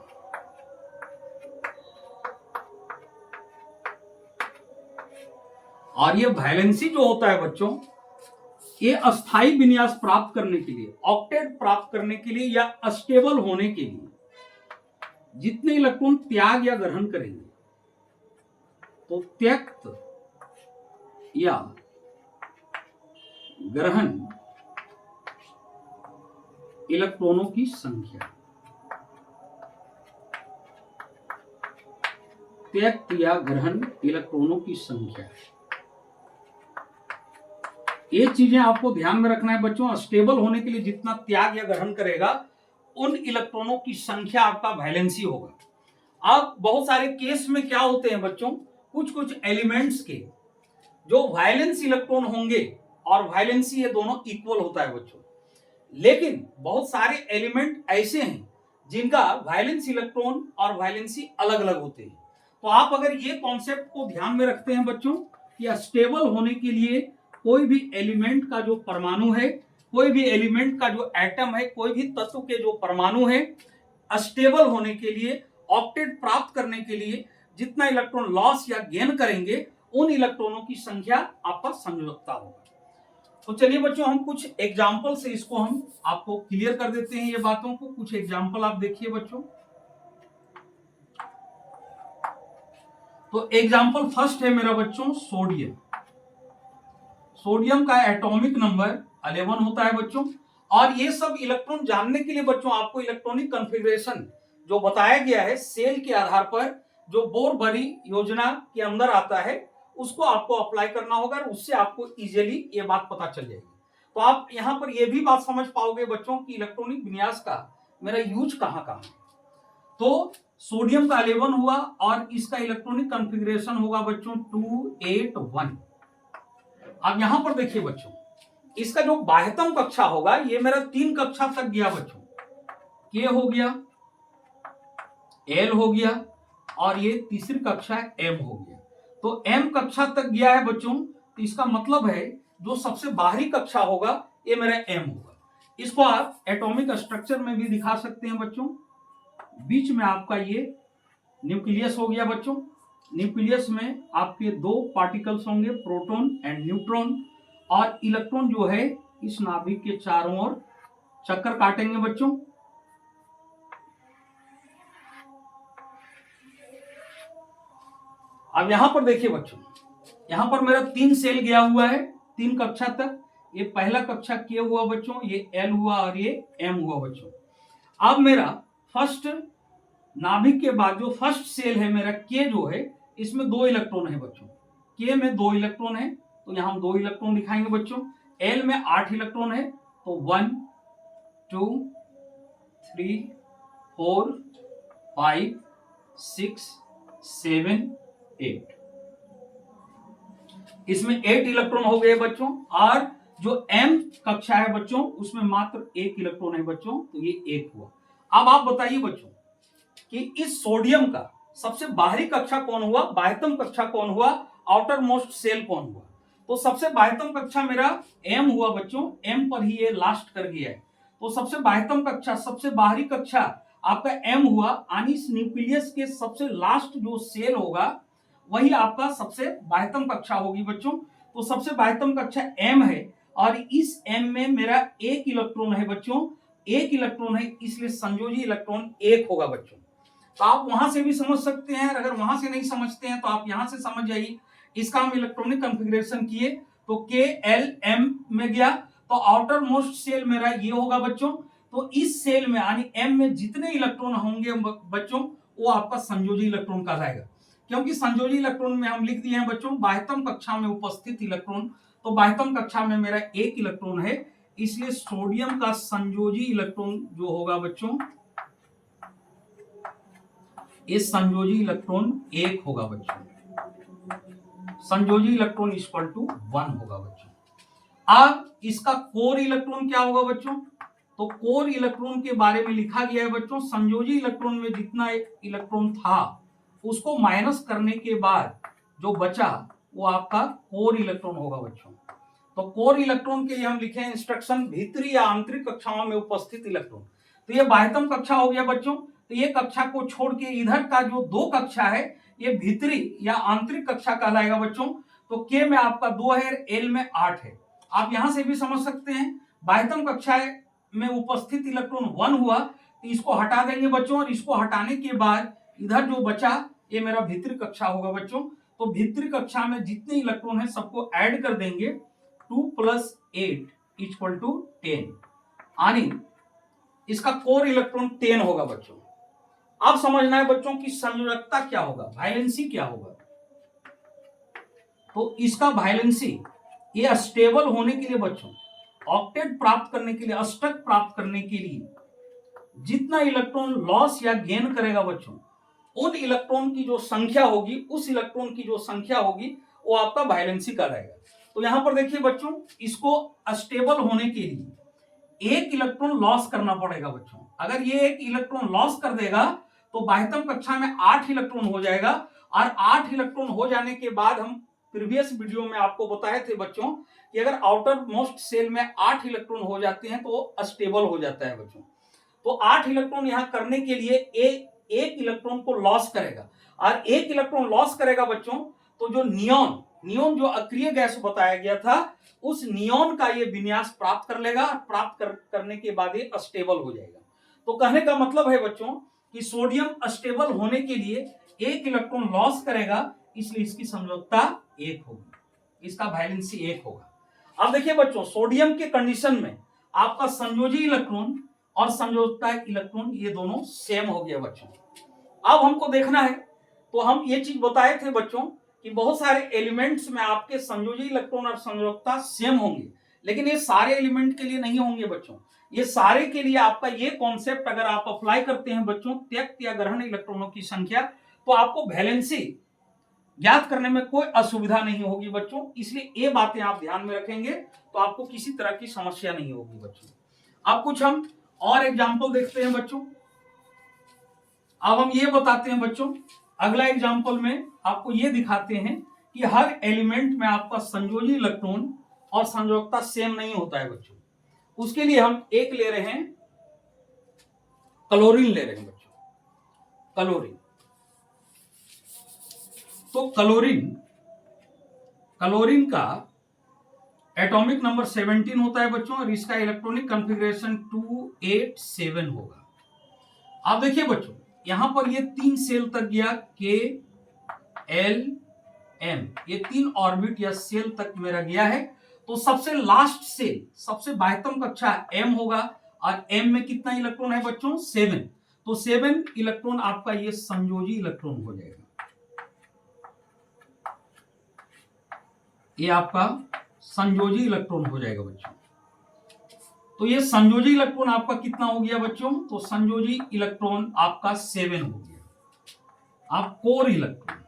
और ये वैलेंसी जो होता है बच्चों, ये अस्थाई विन्यास प्राप्त करने के लिए, ऑक्टेट प्राप्त करने के लिए या अस्टेबल होने के लिए जितने इलेक्ट्रॉन त्याग या ग्रहण करेंगे, तो त्यक्त या ग्रहण इलेक्ट्रॉनों की संख्या, त्यक्त या ग्रहण इलेक्ट्रॉनों की संख्या, ये चीजें आपको ध्यान में रखना है बच्चों। स्टेबल होने के लिए जितना त्याग या ग्रहण करेगा उन इलेक्ट्रॉनों की संख्या आपका वैलेंसी होगा। अब बहुत सारे केस में क्या होते हैं बच्चों, कुछ कुछ एलिमेंट्स के जो वैलेंस इलेक्ट्रॉन होंगे और वैलेंसी, ये दोनों इक्वल होता है बच्चों। लेकिन बहुत सारे एलिमेंट ऐसे हैं जिनका वैलेंस इलेक्ट्रॉन और वैलेंसी अलग अलग होते हैं। तो आप अगर ये कॉन्सेप्ट को ध्यान में रखते हैं बच्चों कि स्टेबल होने के लिए कोई भी एलिमेंट का जो परमाणु है, कोई भी एलिमेंट का जो एटम है, कोई भी तत्व के जो परमाणु है, स्टेबल होने के लिए, ऑक्टेट प्राप्त करने के लिए जितना इलेक्ट्रॉन लॉस या गेन करेंगे उन इलेक्ट्रॉनों की संख्या आपका संयोजकता होगा। तो चलिए बच्चों हम कुछ एग्जाम्पल से इसको हम आपको क्लियर कर देते हैं ये बातों को। कुछ एग्जाम्पल आप देखिए बच्चों। तो एग्जाम्पल फर्स्ट है मेरा बच्चों सोडियम। सोडियम का एटॉमिक नंबर 11 होता है बच्चों। और ये सब इलेक्ट्रॉन जानने के लिए बच्चों आपको इलेक्ट्रॉनिक कॉन्फ़िगरेशन जो बताया गया है सेल के आधार पर, जो बोरबरी योजना के अंदर आता है, उसको आपको अप्लाई करना होगा और उससे आपको इजीली ये बात पता चल जाएगी। तो आप यहां पर ये भी बात समझ पाओगे बच्चों कि इलेक्ट्रॉनिक विन्यास का मेरा यूज कहां कहां है। तो सोडियम का 11 हुआ और इसका इलेक्ट्रॉनिक कॉन्फ़िगरेशन होगा बच्चों 281। अब यहां पर देखिए बच्चों, इसका जो बाह्यतम कक्षा होगा ये मेरा 3 कक्षा तक गया बच्चों। के हो गया, एल हो गया और ये तीसरी कक्षा एम हो गया। तो एम कक्षा तक गया है बच्चों। तो इसका मतलब है जो सबसे बाहरी कक्षा होगा ये मेरा एम होगा। इसको आप एटॉमिक स्ट्रक्चर में भी दिखा सकते हैं बच्चों। बीच में आपका ये न्यूक्लियस हो गया बच्चों। न्यूक्लियस में आपके 2 पार्टिकल्स होंगे, प्रोटॉन एंड न्यूट्रॉन। और इलेक्ट्रॉन जो है इस नाभिक के चारों ओर चक्कर काटेंगे बच्चों। अब यहां पर देखिए बच्चों, यहां पर मेरा 3 सेल गया हुआ है 3 कक्षा तक। ये पहला कक्षा के हुआ बच्चों, ये एल हुआ और ये एम हुआ बच्चों। अब मेरा फर्स्ट नाभिक के बाद जो फर्स्ट सेल है मेरा के जो है, इसमें 2 इलेक्ट्रॉन है बच्चों। के में 2 इलेक्ट्रॉन है तो यहां हम 2 इलेक्ट्रॉन दिखाएंगे बच्चों। एल में 8 इलेक्ट्रॉन है तो 1 2 3 4 5 6 7 8। इसमें 8 इलेक्ट्रॉन हो गए बच्चों। और जो एम कक्षा है बच्चों उसमें मात्र 1 इलेक्ट्रॉन है बच्चों, तो ये 1 हुआ। अब आप बताइए बच्चों कि इस सोडियम का सबसे बाहरी कक्षा कौन हुआ, बाह्यतम कक्षा कौन हुआ, आउटर मोस्ट सेल कौन हुआ। तो सबसे बाह्यतम कक्षा मेरा एम हुआ बच्चों। एम पर ही ये लास्ट कर गया है। तो सबसे बाह्यतम कक्षा, सबसे बाहरी कक्षा आपका एम हुआ। यानी इस न्यूक्लियस के सबसे लास्ट जो सेल होगा वही आपका सबसे बाह्यतम कक्षा होगी बच्चों। तो सबसे बाह्यतम कक्षा एम है और इस एम में मेरा 1 इलेक्ट्रॉन है बच्चों। 1 इलेक्ट्रॉन है इसलिए संयोजी इलेक्ट्रॉन 1 होगा बच्चों। तो आप वहां से भी समझ सकते हैं, अगर वहां से नहीं समझते हैं तो आप यहां से समझ जाइए। इसका हम इलेक्ट्रॉनिक कॉन्फ़िगरेशन किए तो के एल एम में गया। तो आउटर मोस्ट सेल मेरा ये होगा बच्चों। तो इस सेल में यानी एम में जितने इलेक्ट्रॉन होंगे बच्चों वो आपका संयोजी इलेक्ट्रॉन कहलाएगा। क्योंकि संयोजी इलेक्ट्रॉन में हम लिख दिए हैं बच्चों बाह्यतम कक्षा में उपस्थित इलेक्ट्रॉन। तो बाह्यतम कक्षा में मेरा 1 इलेक्ट्रॉन है, इसलिए सोडियम का संयोजी इलेक्ट्रॉन जो होगा बच्चों, इस संयोजी इलेक्ट्रॉन 1 होगा बच्चों। संयोजी इलेक्ट्रॉन इक्वल टू 1 होगा बच्चों। अब इसका कोर इलेक्ट्रॉन क्या होगा बच्चों। तो कोर इलेक्ट्रॉन के बारे में लिखा गया है बच्चों, संयोजी इलेक्ट्रॉन में जितना इलेक्ट्रॉन था उसको माइनस करने के बाद जो बचा वो आपका कोर इलेक्ट्रॉन होगा बच्चों। तो कोर इलेक्ट्रॉन के लिए हम लिखे इंस्ट्रक्शन भीतरी या आंतरिक कक्षाओं में उपस्थित इलेक्ट्रॉन। तो ये बाह्यतम कक्षा हो गया बच्चों। तो ये कक्षा को छोड़ के इधर का जो 2 कक्षा है ये भीतरी या आंतरिक कक्षा कहलाएगा बच्चों। तो के में आपका 2 है, एल में 8 है। आप यहां से भी समझ सकते हैं बाह्यतम कक्षा में उपस्थित इलेक्ट्रॉन 1 हुआ तो इसको हटा देंगे बच्चों। और इसको हटाने के बाद इधर जो बचा ये मेरा भीतरी कक्षा होगा बच्चों। तो भीतरी कक्षा में जितने इलेक्ट्रॉन है सबको ऐड कर देंगे। 2 + 8 = 10। यानी इसका कोर इलेक्ट्रॉन 10 होगा बच्चों। अब समझना है बच्चों की संयोजकता क्या होगा, वैलेंसी क्या होगा। तो इसका वैलेंसी ये स्टेबल होने के लिए बच्चों, ऑक्टेट प्राप्त करने के लिए, अष्टक प्राप्त करने के लिए जितना इलेक्ट्रॉन लॉस या गेन करेगा बच्चों उन इलेक्ट्रॉन की जो संख्या होगी, उस इलेक्ट्रॉन की जो संख्या होगी वो आपका वैलेंसी का रहेगा। तो यहां पर देखिए बच्चों, इसको स्टेबल होने के लिए एक इलेक्ट्रॉन लॉस करना पड़ेगा बच्चों। अगर ये एक इलेक्ट्रॉन लॉस कर देगा तो बाह्यतम कक्षा में 8 इलेक्ट्रॉन हो जाएगा, और 8 इलेक्ट्रॉन हो जाने के बाद हम प्रीवियस वीडियो में आपको बताए थे बच्चों कि अगर आउटर मोस्ट सेल में 8 इलेक्ट्रॉन हो जाते हैं तो अस्टेबल हो जाता है बच्चों। तो 8 इलेक्ट्रॉन यहां करने के लिए एक इलेक्ट्रॉन को लॉस करेगा, और एक इलेक्ट्रॉन लॉस करेगा बच्चों तो जो नियोन जो अक्रिय गैस बताया गया था, उस नियोन का ये विन्यास प्राप्त कर लेगा, प्राप्त करने के बाद ये अस्टेबल हो जाएगा। तो कहने का मतलब है बच्चों कि सोडियम अस्टेबल होने के लिए एक इलेक्ट्रॉन लॉस करेगा, इसलिए इसकी संयोजकता 1 होगी, इसका वैलेंसी 1 होगा। अब देखिए बच्चों, सोडियम के कंडीशन में आपका संयोजी इलेक्ट्रॉन और संयोजकता इलेक्ट्रॉन ये दोनों सेम हो गया बच्चों। अब हमको देखना है, तो हम ये चीज बताए थे बच्चों कि बहुत सारे एलिमेंट्स में आपके संयोजी इलेक्ट्रॉन और संयोजकता सेम होंगे, लेकिन ये सारे एलिमेंट के लिए नहीं होंगे बच्चों। ये सारे के लिए आपका ये कॉन्सेप्ट अगर आप अप्लाई करते हैं बच्चों, त्यक्त या ग्रहण इलेक्ट्रॉनों की संख्या, तो आपको वैलेंसी ज्ञात करने में कोई असुविधा नहीं होगी बच्चों। इसलिए ये बातें आप ध्यान में रखेंगे तो आपको किसी तरह की समस्या नहीं होगी बच्चों। अब कुछ हम और एग्जाम्पल देखते हैं बच्चों। अब हम ये बताते हैं बच्चों, अगला एग्जाम्पल में आपको ये दिखाते हैं कि हर एलिमेंट में आपका संयोजी इलेक्ट्रॉन और संयोजकता सेम नहीं होता है बच्चों। उसके लिए हम एक ले रहे हैं, क्लोरीन ले रहे हैं बच्चों, क्लोरीन। तो क्लोरीन का एटॉमिक नंबर 17 होता है बच्चों, और इसका इलेक्ट्रॉनिक कॉन्फ़िगरेशन 287 होगा। अब देखिए बच्चों, यहां पर ये 3 सेल तक गया, के एल एम, ये 3 ऑर्बिट या सेल तक मेरा गया है। तो सबसे लास्ट सेल, सबसे बाह्यतम कक्षा एम होगा, और एम में कितना इलेक्ट्रॉन है बच्चों? 7। तो 7 इलेक्ट्रॉन आपका ये संयोजी इलेक्ट्रॉन हो जाएगा। ये आपका संयोजी इलेक्ट्रॉन हो जाएगा बच्चों। तो ये संयोजी इलेक्ट्रॉन आपका कितना हो गया बच्चों? तो संयोजी इलेक्ट्रॉन आपका 7 हो गया। अब कोर इलेक्ट्रॉन,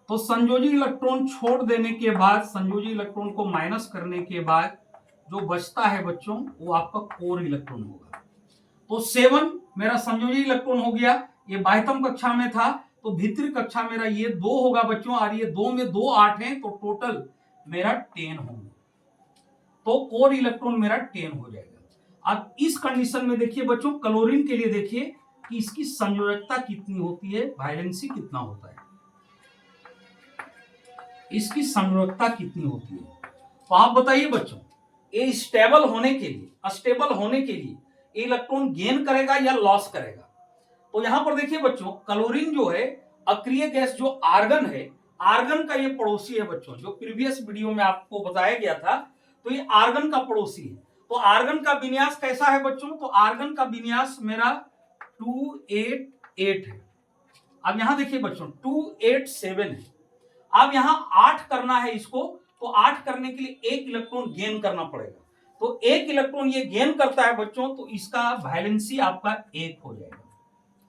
तो संयोजी इलेक्ट्रॉन छोड़ देने के बाद, संयोजी इलेक्ट्रॉन को माइनस करने के बाद जो बचता है बच्चों, वो आपका कोर इलेक्ट्रॉन होगा। तो 7 मेरा संयोजी इलेक्ट्रॉन हो गया। ये बाह्यतम कक्षा में था, तो भीतरी कक्षा मेरा ये 2 होगा बच्चों, और ये 2 में 2 8 हैं, तो टोटल मेरा 10 होंगे। तो कोर इलेक्ट्रॉन मेरा 10 हो जाएगा। अब इस कंडीशन में देखिए बच्चों, क्लोरीन के लिए देखिए कि इसकी संयोजकता कितनी होती है, वैलेंसी कितना होता है, इसकी संयोजकता कितनी होती है। तो आप बताइए बच्चों, ये स्टेबल होने के लिए, अस्टेबल होने के लिए इलेक्ट्रॉन गेन करेगा या लॉस करेगा? तो यहां पर देखिए बच्चों, क्लोरीन जो है अक्रिय गैस, जो आर्गन है, आर्गन का ये पड़ोसी है बच्चों, जो प्रीवियस वीडियो में आपको बताया गया था। तो ये आर्गन का पड़ोसी है। तो आर्गन का विन्यास कैसा है बच्चों? तो आर्गन का विन्यास मेरा 288 है। अब यहां देखिए बच्चों, 287 है। अब यहां 8 करना है इसको, तो 8 करने के लिए 1 इलेक्ट्रॉन गेन करना पड़ेगा। तो 1 इलेक्ट्रॉन ये गेन करता है बच्चों, तो इसका वैलेंसी आपका 1 हो जाएगा,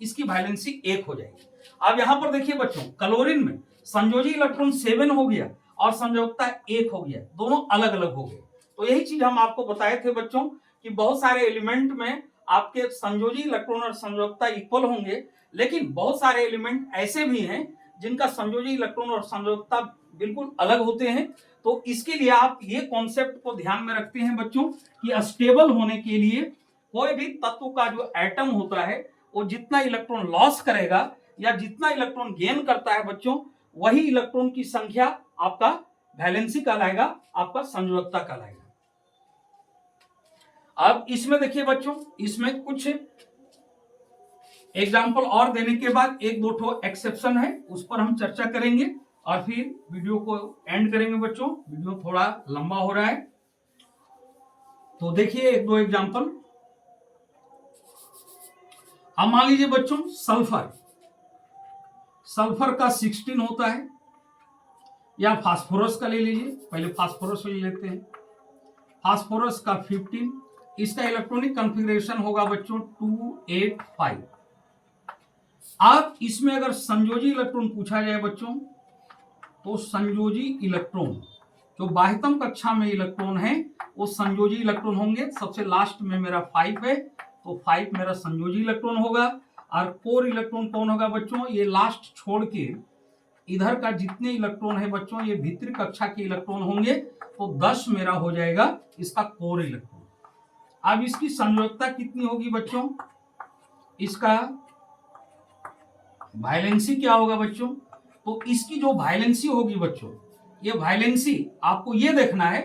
इसकी वैलेंसी 1 हो जाएगी। अब यहां पर देखिए बच्चों, क्लोरीन में संयोजी इलेक्ट्रॉन 7 हो गया और संयोजकता 1 हो गया, दोनों अलग अलग हो गए। तो यही चीज हम आपको बताए थे बच्चों कि बहुत सारे एलिमेंट में आपके संयोजी इलेक्ट्रॉन और संयोजकता इक्वल होंगे, लेकिन बहुत सारे एलिमेंट ऐसे भी हैं जिनका संयोजी इलेक्ट्रॉन और संयोजकता बिल्कुल अलग होते हैं। तो इसके लिए आप ये कॉन्सेप्ट को ध्यान में रखते हैं बच्चों कि अस्टेबल होने के लिए कोई भी तत्व का जो एटम होता है, वो जितना इलेक्ट्रॉन लॉस करेगा या जितना इलेक्ट्रॉन गेन करता है बच्चों, वही इलेक्ट्रॉन की संख्या आपका वैलेंसी कहलाएगा, आपका संयोजकता कहलाएगा। अब इसमें देखिए बच्चों, इसमें कुछ एग्जाम्पल और देने के बाद 1-2 ठो एक्सेप्शन है, उस पर हम चर्चा करेंगे और फिर वीडियो को एंड करेंगे बच्चों। वीडियो थोड़ा लंबा हो रहा है, तो देखिए 1-2 एग्जाम्पल। अब मान लीजिए बच्चों, सल्फर का 16 होता है, या फास्फोरस का ले लीजिए, पहले फास्फोरस ले लेते हैं। फास्फोरस का 15, इसका इलेक्ट्रॉनिक कॉन्फ़िगरेशन होगा बच्चों 285। अब इसमें अगर संयोजी इलेक्ट्रॉन पूछा जाए बच्चों, तो संयोजी इलेक्ट्रॉन जो बाह्यतम कक्षा में इलेक्ट्रॉन है वो संयोजी इलेक्ट्रॉन होंगे। सबसे लास्ट में मेरा 5 है, तो 5 मेरा संयोजी इलेक्ट्रॉन होगा। और कोर इलेक्ट्रॉन कौन होगा बच्चों? ये लास्ट छोड़ के इधर का जितने इलेक्ट्रॉन है बच्चों ये भीतरी कक्षा के इलेक्ट्रॉन होंगे, तो 10 मेरा हो जाएगा इसका कोर इलेक्ट्रॉन। अब इसकी संयोजकता कितनी होगी बच्चों? इसका वायलेंसी क्या होगा बच्चों? तो इसकी जो वायलेंसी होगी बच्चों, ये वायलेंसी आपको ये देखना है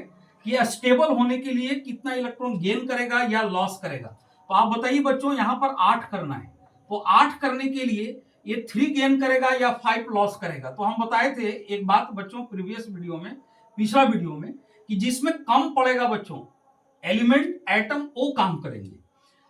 कि स्टेबल होने के लिए कितना इलेक्ट्रॉन गेन करेगा या लॉस करेगा। तो आप बताइए बच्चों, यहां पर 8 करना है, तो 8 करने के लिए ये 3 गेन करेगा या 5 लॉस करेगा। तो हम बताए थे एक बात बच्चों प्रीवियस वीडियो में, पिछला वीडियो में, कि जिसमें कम पड़ेगा बच्चों एलिमेंट एटम वो काम करेंगे।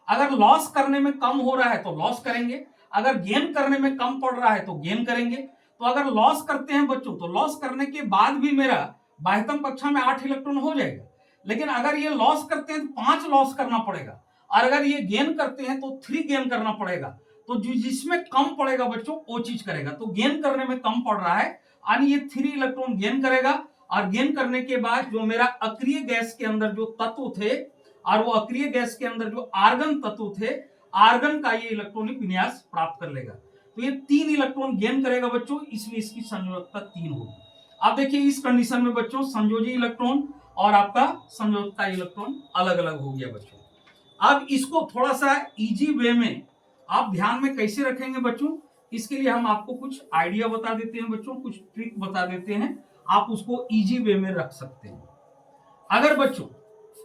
अगर लॉस करने में कम हो रहा है तो लॉस करेंगे, अगर गेन करने में कम पड़ रहा है तो गेन करेंगे। तो अगर लॉस करते हैं बच्चों तो लॉस करने के बाद भी मेरा बाह्यतम कक्षा में 8 इलेक्ट्रॉन हो जाएगा। लेकिन अगर ये लॉस करते हैं तो 5 लॉस करना पड़ेगा, और अगर ये गेन करते हैं तो 3 गेन करना पड़ेगा। तो जो जिसमें कम पड़ेगा बच्चों वो चीज करेगा। तो गेन करने में कम पड़ रहा है यानी ये 3 इलेक्ट्रॉन गेन करेगा, और गेन करने के बाद जो मेरा अक्रिय गैस के अंदर जो तत्व थे, और वो अक्रिय गैस के अंदर जो आर्गन तत्व थे, आर्गन का ये इलेक्ट्रॉनिक विन्यास प्राप्त कर लेगा। तो ये 3 इलेक्ट्रॉन गेन करेगा बच्चों, इसलिए इसकी संयोजकता 3 होगी। अब देखिए इस कंडीशन में बच्चों संयोजी इलेक्ट्रॉन और आपका संयोजकता इलेक्ट्रॉन अलग अलग हो गया बच्चों। अब इसको थोड़ा सा इजी वे में आप ध्यान में कैसे रखेंगे बच्चों, इसके लिए हम आपको कुछ आइडिया बता देते हैं बच्चों, कुछ ट्रिक बता देते हैं, आप उसको इजी वे में रख सकते हैं। अगर बच्चों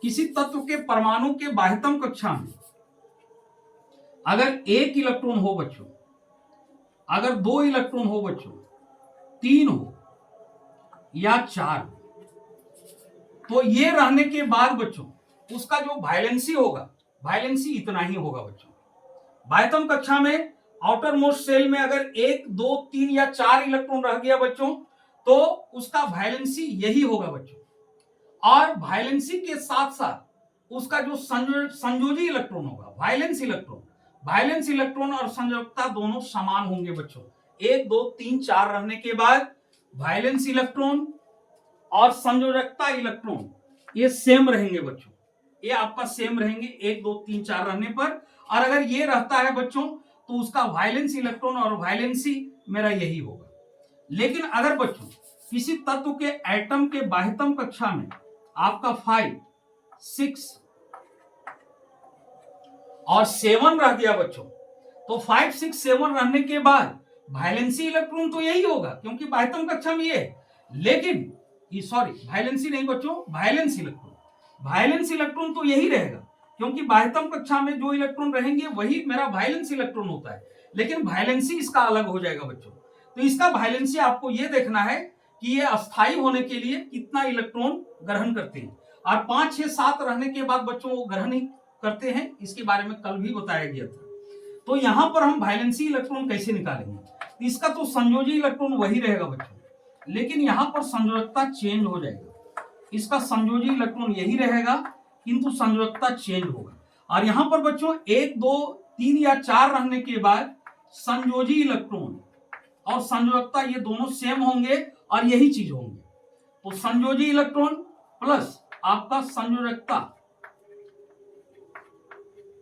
किसी तत्व के परमाणु के बाह्यतम कक्षा में अगर 1 इलेक्ट्रॉन हो बच्चों, अगर 2 इलेक्ट्रॉन हो बच्चों, 3 हो या 4, तो ये रहने के बाद बच्चों उसका जो वायलेंसी होगा, वायलेंसी इतना ही होगा बच्चों। बाह्यतम कक्षा में आउटर मोस्ट सेल में अगर 1, 2, 3 या 4 इलेक्ट्रॉन रह गया बच्चों, तो उसका वायलेंसी यही होगा बच्चों। और वायलेंसी के साथ साथ उसका जो संयोजी इलेक्ट्रॉन होगा, वायलेंस इलेक्ट्रॉन और संयोजकता दोनों समान होंगे बच्चों। 1, 2, 3, 4 रहने के बाद वायलेंस इलेक्ट्रॉन और संयोजकता इलेक्ट्रॉन ये सेम रहेंगे बच्चों, ये आपका सेम रहेंगे 1, 2, 3, 4 रहने पर। और अगर ये रहता है बच्चों तो उसका वायलेंस इलेक्ट्रॉन और वायलेंसी मेरा यही होगा। लेकिन अगर बच्चों किसी तत्व के एटम के बाह्यतम कक्षा में आपका 5, 6 और 7 रह गया बच्चों, तो 5, 6, 7 रहने के बाद वायलेंसी इलेक्ट्रॉन तो यही होगा क्योंकि बाह्यतम कक्षा में ये है। लेकिन वायलेंसी नहीं बच्चों, वायलेंस इलेक्ट्रॉन तो यही रहेगा क्योंकि बाह्यतम कक्षा में जो इलेक्ट्रॉन रहेंगे वही मेरा वायलेंस इलेक्ट्रॉन होता है। लेकिन वायलेंसी इसका अलग हो जाएगा बच्चों। तो इसका वायलेंसी आपको यह देखना है कि ये अस्थायी होने के लिए कितना इलेक्ट्रॉन ग्रहण करते हैं, और 5, 6, 7 रहने के बाद बच्चों वो ग्रहण ही करते हैं, इसके बारे में कल भी बताया गया था। तो यहां पर हम वायलेंसी इलेक्ट्रॉन कैसे निकालेंगे? इसका तो संयोजी इलेक्ट्रॉन वही रहेगा बच्चों, लेकिन यहां पर संयोजकता चेंज हो जाएगा। इसका संयोजी इलेक्ट्रॉन यही रहेगा किंतु संयोजकता चेंज होगा। और यहां पर बच्चों 1, 2, 3 या 4 रहने के बाद संयोजी इलेक्ट्रॉन और संयोजकता ये दोनों सेम होंगे और यही चीज होंगे। तो संयोजी इलेक्ट्रॉन प्लस आपका संयोजकता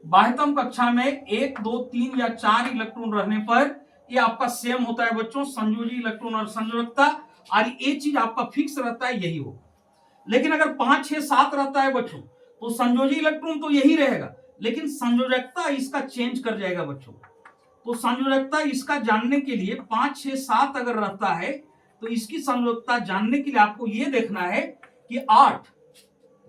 बाह्यतम कक्षा में 1, 2, 3 या 4 इलेक्ट्रॉन रहने पर ये आपका सेम होता है बच्चों, संयोजी इलेक्ट्रॉन और संयोजकता, और ये चीज आपका फिक्स रहता है, यही होगा। लेकिन अगर 5, 6, 7 रहता है बच्चों तो संयोजी इलेक्ट्रॉन तो यही रहेगा, लेकिन संयोजकता इसका चेंज कर जाएगा बच्चों। तो संयोजकता इसका जानने के लिए 5, 6, 7 अगर रहता है तो इसकी संयोजकता जानने के लिए आपको यह देखना है कि 8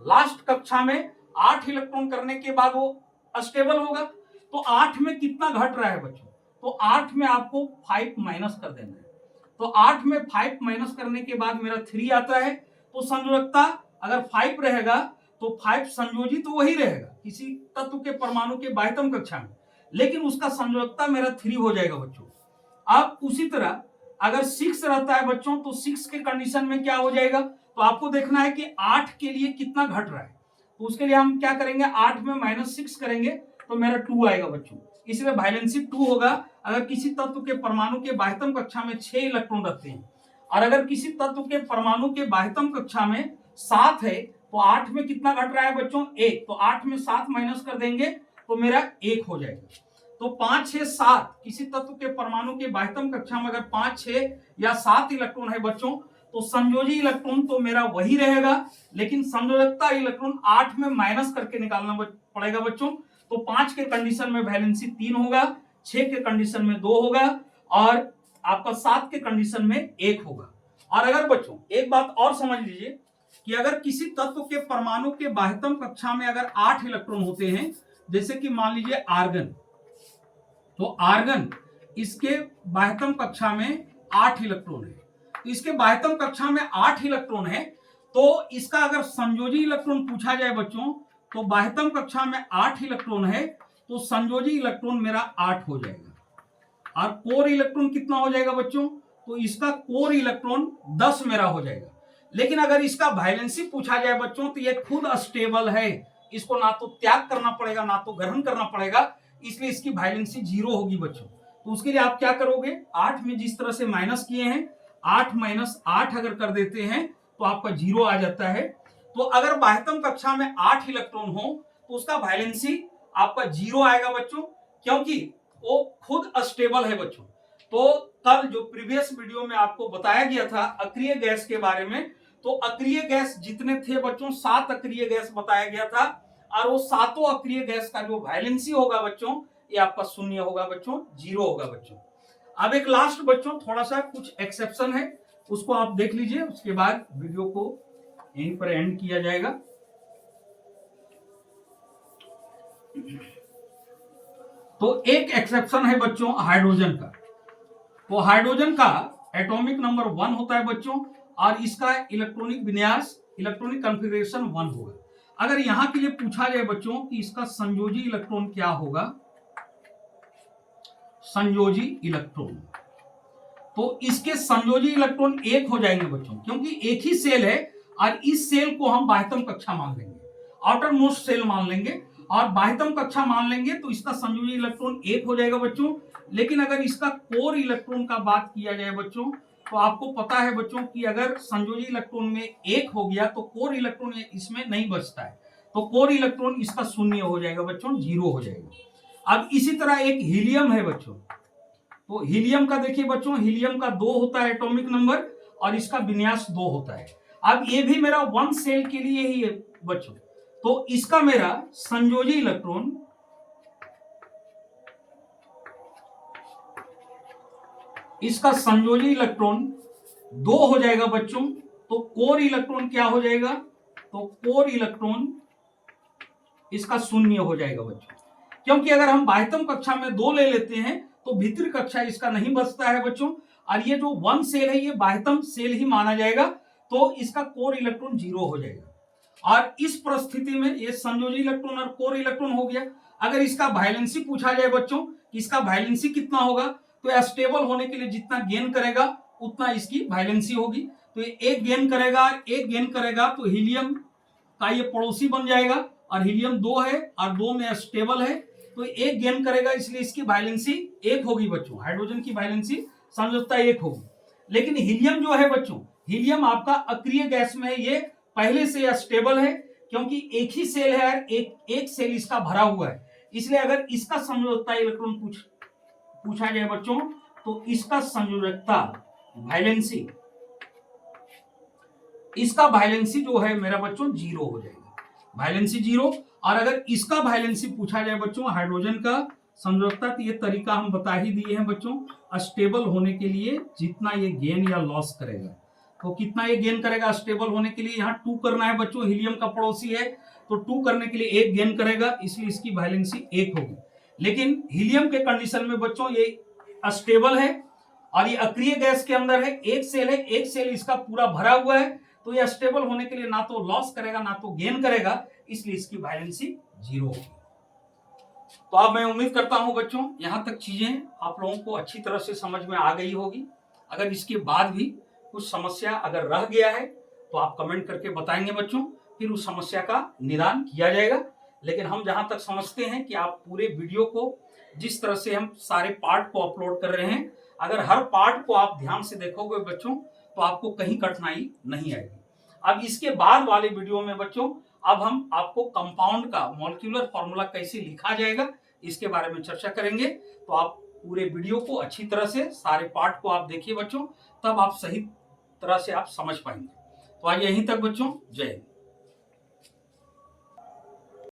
लास्ट कक्षा में 8 इलेक्ट्रॉन करने के बाद वो अस्टेबल होगा। तो 8 में कितना घट रहा है बच्चों? तो 8 में आपको 5 माइनस कर देना है। तो 8 में 5 माइनस करने के बाद मेरा 3 आता है। तो संयोजकता अगर 5 रहेगा तो 5 संयोजी तो वही रहेगा किसी तत्व के परमाणु के बाह्यतम कक्षा में, लेकिन उसका संयोजकता मेरा 3 हो जाएगा बच्चों। अब उसी तरह अगर 6 रहता है बच्चों तो 6 के कंडीशन में क्या हो जाएगा? तो आपको देखना है कि 8 के लिए कितना घट रहा है। तो उसके लिए हम क्या करेंगे, 8 में -6 करेंगे तो मेरा 2 आएगा बच्चों, इसलिए वायलेंसी 2 होगा। अगर किसी तत्व के परमाणु के बाह्यतम कक्षा में 6 इलेक्ट्रॉन रखते हैं और अगर किसी तत्व के परमाणु के बाह्यतम कक्षा में 7 है तो 8 में कितना घट रहा है बच्चों? 1। तो 8 में 7 माइनस कर देंगे तो मेरा 1 हो जाएगा। तो 5, 6, 7 किसी तत्व के परमाणु के बाह्यतम कक्षा में अगर 5, 6 या 7 इलेक्ट्रॉन है बच्चों, तो संयोजी इलेक्ट्रॉन तो मेरा वही रहेगा, लेकिन संयोजकता इलेक्ट्रॉन 8 में माइनस करके निकालना पड़ेगा बच्चों। तो 5 के कंडीशन में वैलेंसी 3 होगा, 6 के कंडीशन में 2 होगा और आपका 7 के कंडीशन में 1 होगा। और अगर बच्चों एक बात और समझ लीजिए कि अगर किसी तत्व के परमाणु के बाह्यतम कक्षा में अगर 8 इलेक्ट्रॉन होते हैं, जैसे कि मान लीजिए आर्गन, तो आर्गन इसके बाह्यतम कक्षा में 8 इलेक्ट्रॉन है, तो इसके बाह्यतम कक्षा में 8 इलेक्ट्रॉन है, तो इसका अगर संयोजी इलेक्ट्रॉन पूछा जाए बच्चों, तो बाह्यतम कक्षा में 8 इलेक्ट्रॉन है तो संयोजी इलेक्ट्रॉन मेरा 8 हो जाएगा। और कोर इलेक्ट्रॉन कितना हो जाएगा बच्चों? तो इसका कोर इलेक्ट्रॉन 10 मेरा हो जाएगा। लेकिन अगर इसका वैलेंसी पूछा जाए बच्चों, तो ये खुद अस्टेबल है, इसको ना तो त्याग करना पड़ेगा ना तो ग्रहण करना पड़ेगा, इसलिए इसकी वैलेंसी 0 होगी बच्चों। तो उसके लिए आप क्या करोगे? 8 में जिस तरह से माइनस किए हैं, 8 माइनस 8 अगर कर देते हैं तो आपका 0 आ जाता है। तो अगर बाह्यतम कक्षा में 8 इलेक्ट्रॉन हो तो उसका वैलेंसी आपका 0 आएगा बच्चों, क्योंकि वो खुद अस्टेबल है बच्चों। तो कल जो प्रीवियस वीडियो में आपको बताया गया था अक्रिय गैस के बारे में, तो अक्रिय गैस जितने थे बच्चों, 7 अक्रिय गैस बताया गया था, और वो 7 अक्रिय गैस का जो वैलेंसी होगा बच्चों, ये आपका 0 होगा बच्चों, 0 होगा बच्चों। अब एक लास्ट बच्चों थोड़ा सा कुछ एक्सेप्शन है, उसको आप देख लीजिए, उसके बाद वीडियो को यहीं पर एंड किया जाएगा। तो एक एक्सेप्शन है बच्चों हाइड्रोजन का। तो हाइड्रोजन का एटॉमिक नंबर 1 होता है बच्चों, और इसका इलेक्ट्रॉनिक विन्यास, इलेक्ट्रॉनिक कॉन्फ़िगरेशन 1 होगा। अगर यहां के लिए पूछा जाए बच्चों कि इसका संयोजी इलेक्ट्रॉन क्या होगा, संयोजी इलेक्ट्रॉन, तो इसके संयोजी इलेक्ट्रॉन 1 हो जाएंगे बच्चों, क्योंकि एक ही सेल है और इस सेल को हम बाह्यतम कक्षा मान लेंगे, आउटर मोस्ट सेल मान लेंगे और बाह्यतम कक्षा मान लेंगे, तो इसका संयोजी इलेक्ट्रॉन 1 हो जाएगा बच्चों। लेकिन अगर इसका कोर इलेक्ट्रॉन का बात किया जाए बच्चों, तो आपको पता है बच्चों कि अगर संयोजी इलेक्ट्रॉन में 1 हो गया तो कोर इलेक्ट्रॉन इसमें नहीं बचता है, तो कोर इलेक्ट्रॉन इसका 0 हो जाएगा बच्चों, 0 हो जाएगा। अब इसी तरह एक हीलियम है बच्चों, तो हीलियम का देखिए बच्चों, हीलियम का 2 होता है एटॉमिक नंबर और इसका विन्यास 2 होता है। अब ये भी मेरा 1 सेल के लिए ही है बच्चों, तो इसका मेरा संयोजी इलेक्ट्रॉन, इसका संयोजी इलेक्ट्रॉन 2 हो जाएगा बच्चों। तो कोर इलेक्ट्रॉन क्या हो जाएगा? तो कोर इलेक्ट्रॉन इसका 0 हो जाएगा बच्चों, क्योंकि अगर हम बाह्यतम कक्षा में 2 ले लेते हैं तो भीतरी कक्षा इसका नहीं बचता है बच्चों, और ये जो 1 सेल है ये बाह्यतम सेल ही माना जाएगा, तो इसका कोर इलेक्ट्रॉन 0 हो जाएगा। और इस परिस्थिति में ये संयोजी इलेक्ट्रॉन और कोर इलेक्ट्रॉन हो गया। अगर इसका वैलेंसी पूछा जाए बच्चों, इसका वैलेंसी कितना होगा, तो स्टेबल होने के लिए जितना गेन करेगा उतना इसकी वैलेंसी होगी। तो ये एक गेन करेगा, एक गेन करेगा, तो हीलियम का ये पड़ोसी बन जाएगा, और हीलियम 2 है और 2 में स्टेबल है, तो एक गेन करेगा, इसलिए इसकी वैलेंसी 1 होगी बच्चों। हाइड्रोजन की वैलेंसी संयोजकता 1 होगी। लेकिन हीलियम जो है बच्चों, हीलियम आपका अक्रिय गैस में है, ये पहले से स्टेबल है, क्योंकि एक ही सेल है और एक सेल इसका भरा हुआ है, इसलिए अगर इसका संयोजकता इलेक्ट्रॉन पूछा जाए बच्चों, तो इसका संयोजकता वैलेंसी, इसका वैलेंसी जो है मेरा बच्चों 0 हो जाएगा, वैलेंसी 0। और अगर इसका वैलेंसी पूछा जाए बच्चों हाइड्रोजन का संयोजकता, तो ये तरीका हम बता ही दिए हैं बच्चों। स्टेबल होने के लिए जितना ये गेन या लॉस करेगा, तो कितना ये गेन करेगा स्टेबल होने के लिए, यहाँ 2 करना है बच्चों, हीलियम का पड़ोसी है, तो 2 करने के लिए 1 गेन करेगा, इसलिए इसकी वैलेंसी 1 होगी। लेकिन हीलियम के कंडीशन में बच्चों ये अस्टेबल है और ये अक्रिय गैस के अंदर है, एक सेल है, एक सेल इसका पूरा भरा हुआ है, तो ये स्टेबल होने के लिए ना तो लॉस करेगा ना तो गेन करेगा, इसलिए इसकी वैलेंसी 0 होगी। तो अब मैं उम्मीद करता हूं बच्चों यहां तक चीजें आप लोगों को अच्छी तरह से समझ में आ गई होगी। अगर इसके बाद भी कुछ समस्या अगर रह गया है तो आप कमेंट करके बताएंगे बच्चों, फिर उस समस्या का निदान किया जाएगा। लेकिन हम जहां तक समझते हैं कि आप पूरे वीडियो को, जिस तरह से हम सारे पार्ट को अपलोड कर रहे हैं, अगर हर पार्ट को आप ध्यान से देखोगे बच्चों, तो आपको कहीं कठिनाई नहीं आएगी। अब इसके बाद वाले वीडियो में बच्चों अब हम आपको कंपाउंड का मॉलिक्यूलर फॉर्मूला कैसे लिखा जाएगा इसके बारे में चर्चा करेंगे। तो आप पूरे वीडियो को अच्छी तरह से सारे पार्ट को आप देखिए बच्चों, तब आप सही तरह से आप समझ पाएंगे। तो आज यहीं तक बच्चों, जय हिंद।